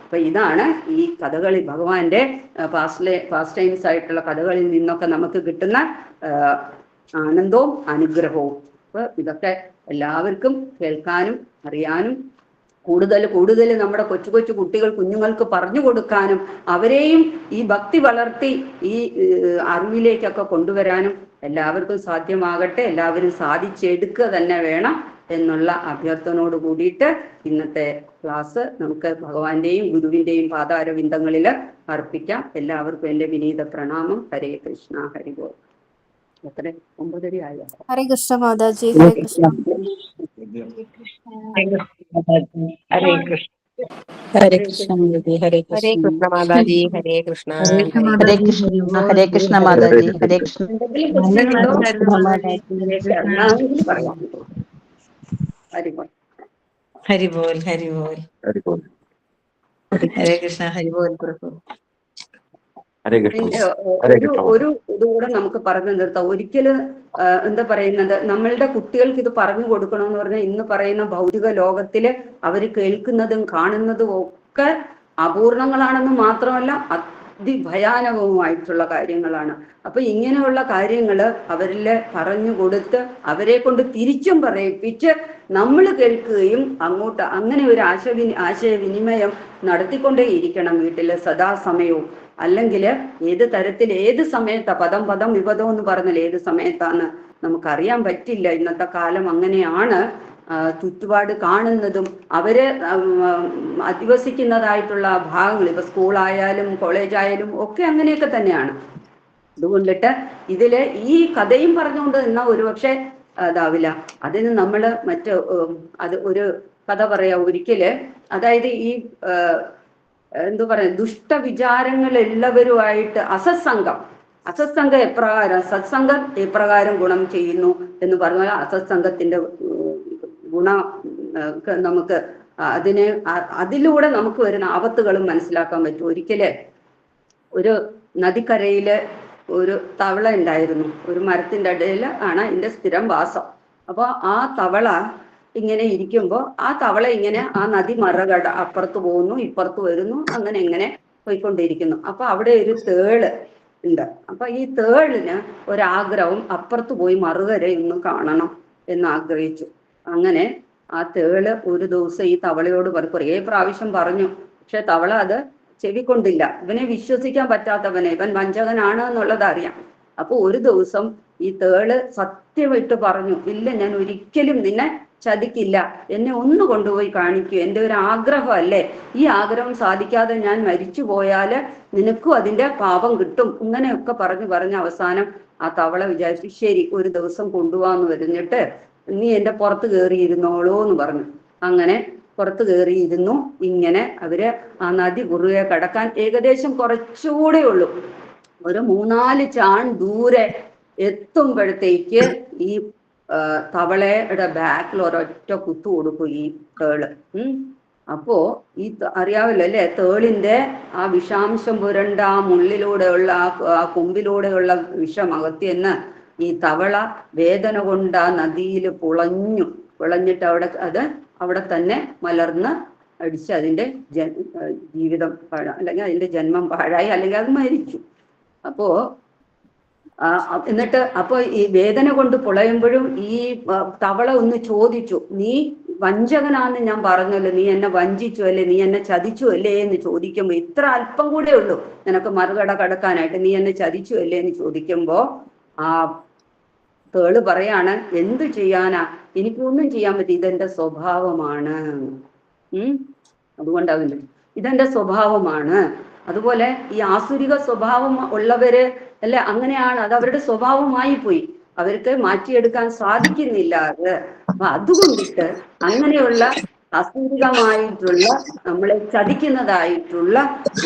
അപ്പൊ ഇതാണ് ഈ കഥകളിൽ ഭഗവാന്റെ പാസ്റ്റ് ടൈംസ് ആയിട്ടുള്ള കഥകളിൽ നിന്നൊക്കെ നമുക്ക് കിട്ടുന്ന ആനന്ദവും അനുഗ്രഹവും. അപ്പൊ ഇതൊക്കെ എല്ലാവർക്കും കേൾക്കാനും അറിയാനും കൂടുതൽ നമ്മുടെ കൊച്ചു കുഞ്ഞുങ്ങൾക്ക് പറഞ്ഞു കൊടുക്കാനും അവരെയും ഈ ഭക്തി വളർത്തി ഈ അറിവിലേക്കൊക്കെ കൊണ്ടുവരാനും എല്ലാവർക്കും സാധ്യമാകട്ടെ. എല്ലാവരും സാധിച്ചെടുക്കുക തന്നെ വേണം എന്നുള്ള അഭ്യർത്ഥനയോട് കൂടിയിട്ട് ഇന്നത്തെ ക്ലാസ് നമുക്ക് ഭഗവാന്റെയും ഗുരുവിന്റെയും പാദാരവിന്ദങ്ങളിൽ അർപ്പിക്കാം. എല്ലാവർക്കും എൻ്റെ വിനീത പ്രണാമം. ഹരേ കൃഷ്ണ. ഹരിബോൾ. എത്ര 9:30 ആയോ? ഹരേ കൃഷ്ണ മാതാജി. ഹരേ കൃഷ്ണ. ഹരേ കൃഷ്ണ. ഹരേ കൃഷ്ണ മാതാജി. ഹരേ ഹരേ കൃഷ്ണ മാതാജി. ഹരേ കൃഷ്ണ. ഹരേ കൃഷ്ണ. ഹരേ കൃഷ്ണ മാതാജി. ഹരേ കൃഷ്ണ. ഹരിബോൽ ഹരിബോൽ. ഹരേ കൃഷ്ണ. ഹരിബോൽ പ്രഭു. ഒരു ഇതുകൂടെ നമുക്ക് പറഞ്ഞു നിർത്താം. ഒരിക്കലും എന്താ പറയുന്നത്, നമ്മളുടെ കുട്ടികൾക്ക് ഇത് പറഞ്ഞു കൊടുക്കണമെന്ന് പറഞ്ഞാൽ ഇന്ന് പറയുന്ന ഭൗതിക ലോകത്തില് അവര് കേൾക്കുന്നതും കാണുന്നതും ഒക്കെ അപൂർണങ്ങളാണെന്ന് മാത്രമല്ല അതിഭയാനകവുമായിട്ടുള്ള കാര്യങ്ങളാണ്. അപ്പൊ ഇങ്ങനെയുള്ള കാര്യങ്ങള് അവരില് പറഞ്ഞു കൊടുത്ത് അവരെ കൊണ്ട് തിരിച്ചും പറയിപ്പിച്ച് നമ്മൾ കേൾക്കുകയും അങ്ങനെ ഒരു ആശയവിനിമയം നടത്തിക്കൊണ്ടേ ഇരിക്കണം വീട്ടില് സദാസമയവും. അല്ലെങ്കിൽ ഏത് തരത്തിൽ ഏത് സമയത്താ പദം പദം വിപദം എന്ന് പറഞ്ഞാൽ ഏത് സമയത്താണ് നമുക്കറിയാൻ പറ്റില്ല. ഇന്നത്തെ കാലം അങ്ങനെയാണ്. ചുറ്റുപാട് കാണുന്നതും അവര് അധിവസിക്കുന്നതായിട്ടുള്ള ഭാഗങ്ങൾ, ഇപ്പൊ സ്കൂളായാലും കോളേജായാലും ഒക്കെ അങ്ങനെയൊക്കെ തന്നെയാണ്. അതുകൊണ്ടിട്ട് ഇതില് ഈ കഥയും പറഞ്ഞുകൊണ്ട് നിന്നാ ഒരുപക്ഷെ അതാവില്ല. അതിന് നമ്മള് അത് ഒരു കഥ പറയാം. ഒരിക്കല് അതായത് ഈ എന്തു പറയാ ദുഷ്ടവിചാരങ്ങൾ എല്ലാവരുമായിട്ട് അസത്സംഗം എപ്രകാരം സത്സംഗം എപ്രകാരം ഗുണം ചെയ്യുന്നു എന്ന് പറഞ്ഞാൽ അസത്സംഗത്തിന്റെ ഗുണം നമുക്ക് അതിലൂടെ നമുക്ക് വരുന്ന ആപത്തുകളും മനസ്സിലാക്കാൻ പറ്റും. ഒരിക്കല് ഒരു നദിക്കരയില് ഒരു തവള ഉണ്ടായിരുന്നു. ഒരു മരത്തിന്റെ ഇടയിൽ ആണ് അതിന്റെ സ്ഥിരം വാസം. അപ്പൊ ആ തവള ഇങ്ങനെ ഇരിക്കുമ്പോൾ ആ തവള ഇങ്ങനെ ആ നദി അപ്പുറത്ത് പോകുന്നു, ഇപ്പുറത്ത് വരുന്നു, അങ്ങനെ ഇങ്ങനെ പോയിക്കൊണ്ടിരിക്കുന്നു. അപ്പൊ അവിടെ ഒരു തേള് ഉണ്ട്. അപ്പൊ ഈ തേളിന് ഒരാഗ്രഹം അപ്പുറത്ത് പോയി മറുകരയൊന്ന് കാണണം എന്ന് ആഗ്രഹിച്ചു. അങ്ങനെ ആ തേള് ഒരു ദിവസം ഈ തവളയോട് കുറേ പ്രാവശ്യം പറഞ്ഞു. പക്ഷെ തവള അത് ചെവിക്കൊണ്ടില്ല. ഇവനെ വിശ്വസിക്കാൻ പറ്റാത്തവനെ, ഇവൻ വഞ്ചകനാണ് എന്നുള്ളത് അറിയാം. അപ്പൊ ഒരു ദിവസം ഈ തേള് സത്യമായിട്ട് പറഞ്ഞു, ഇല്ല, ഞാൻ ഒരിക്കലും നിന്നെ ചതിക്കില്ല, എന്നെ ഒന്ന് കൊണ്ടുപോയി കാണിക്കൂ, എൻ്റെ ഒരു ആഗ്രഹമല്ലേ, ഈ ആഗ്രഹം സാധിക്കാതെ ഞാൻ മരിച്ചു പോയാല് നിനക്കും അതിന്റെ പാപം കിട്ടും. ഇങ്ങനെയൊക്കെ പറഞ്ഞ് അവസാനം ആ തവള വിചാരിച്ചു, ശരി, ഒരു ദിവസം കൊണ്ടുപോകാന്ന് പറഞ്ഞിട്ട് നീ എൻ്റെ പുറത്ത് കയറിയിരുന്നോളൂ എന്ന് പറഞ്ഞു. അങ്ങനെ പുറത്ത് കയറിയിരുന്നു. ഇങ്ങനെ അവര് ആ നദി കുറുകെ കടക്കാൻ ഏകദേശം കുറച്ചുകൂടെ ഉള്ളൂ. ഒരു 3-4 ചാൺ ദൂരെ എത്തുമ്പോഴത്തേക്ക് ഈ തവളയുടെ ബാക്കിൽ ഒരൊറ്റ കുത്തു കൊടുക്കും ഈ തേള്. അപ്പോ ഈ അറിയാമല്ലോ അല്ലെ, തേളിന്റെ ആ വിഷാംശം പുരണ്ട ആ മുള്ളിലൂടെയുള്ള ആ കൊമ്പിലൂടെയുള്ള വിഷം അകത്തിയെന്ന് ഈ തവള വേദന കൊണ്ട് ആ നദിയിൽ പുളഞ്ഞിട്ട് അവിടെ തന്നെ മലർന്ന് അടിച്ച് അതിന്റെ ജീവിതം അല്ലെങ്കിൽ അതിന്റെ ജന്മം പാഴായി, അല്ലെങ്കിൽ അത് മരിച്ചു. അപ്പോ എന്നിട്ട് അപ്പൊ ഈ വേദന കൊണ്ട് പുളയുമ്പോഴും ഈ തവള ഒന്ന് ചോദിച്ചു, നീ വഞ്ചകനാന്ന് ഞാൻ പറഞ്ഞല്ലോ, നീ എന്നെ വഞ്ചിച്ചു അല്ലേ, നീ എന്നെ ചതിച്ചു അല്ലേ എന്ന് ചോദിക്കുമ്പോ, ഇത്ര അല്പം കൂടെ ഉള്ളൂ നിനക്ക് മറുകട കടക്കാനായിട്ട്, നീ എന്നെ ചതിച്ചു അല്ലേ എന്ന് ചോദിക്കുമ്പോ ആ തേള് പറയാണ്, എന്ത് ചെയ്യാനാ, എനിക്കൊന്നും ചെയ്യാൻ പറ്റും, ഇതെന്റെ സ്വഭാവമാണ്. അതുകൊണ്ടാവില്ല, ഇതെന്റെ സ്വഭാവമാണ്. അതുപോലെ ഈ ആസുരിക സ്വഭാവം ഉള്ളവര് അല്ലെ, അങ്ങനെയാണ്, അത് അവരുടെ സ്വഭാവമായി പോയി, അവർക്ക് മാറ്റിയെടുക്കാൻ സാധിക്കുന്നില്ല അത്. അപ്പൊ അതുകൊണ്ടിട്ട് അങ്ങനെയുള്ള അസുരികമായിട്ടുള്ള നമ്മളെ ചതിക്കുന്നതായിട്ടുള്ള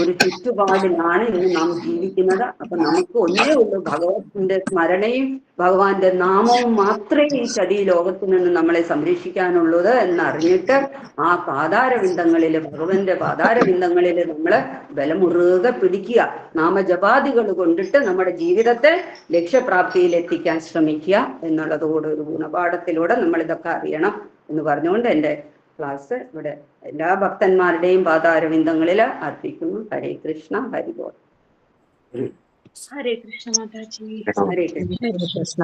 ഒരു ചുറ്റുപാടിലാണ് ഇന്ന് നാം ജീവിക്കുന്നത്. അപ്പൊ നമുക്ക് ഒന്നേ ഉള്ളൂ, ഭഗവത്തിന്റെ സ്മരണയും ഭഗവാന്റെ നാമവും മാത്രമേ ഈ ചതി ലോകത്തിൽ നിന്ന് നമ്മളെ സംരക്ഷിക്കാനുള്ളത് എന്നറിഞ്ഞിട്ട് ആ പാതാരവിന്ദങ്ങളില്, ഭഗവന്റെ പാതാരവിന്ദങ്ങളില് നമ്മള് ബലമുറുകെ പിടിക്കുക, നാമജപാദികൾ കൊണ്ടിട്ട് നമ്മുടെ ജീവിതത്തെ ലക്ഷ്യപ്രാപ്തിയിൽ എത്തിക്കാൻ ശ്രമിക്കുക എന്നുള്ളതോടെ ഒരു ഗുണപാഠത്തിലൂടെ നമ്മൾ ഇതൊക്കെ അറിയണം എന്ന് പറഞ്ഞുകൊണ്ട് എൻ്റെ ക്ലാസ് ഇവിടെ എല്ലാ ഭക്തന്മാരുടെയും പാതാരവിന്ദങ്ങളിൽ അർപ്പിക്കുന്നു. ഹരേ കൃഷ്ണ, ഹരിബോൾ. ഹരേ കൃഷ്ണ മാതാജി. ഹരേ കൃഷ്ണ. ഹരേ കൃഷ്ണ.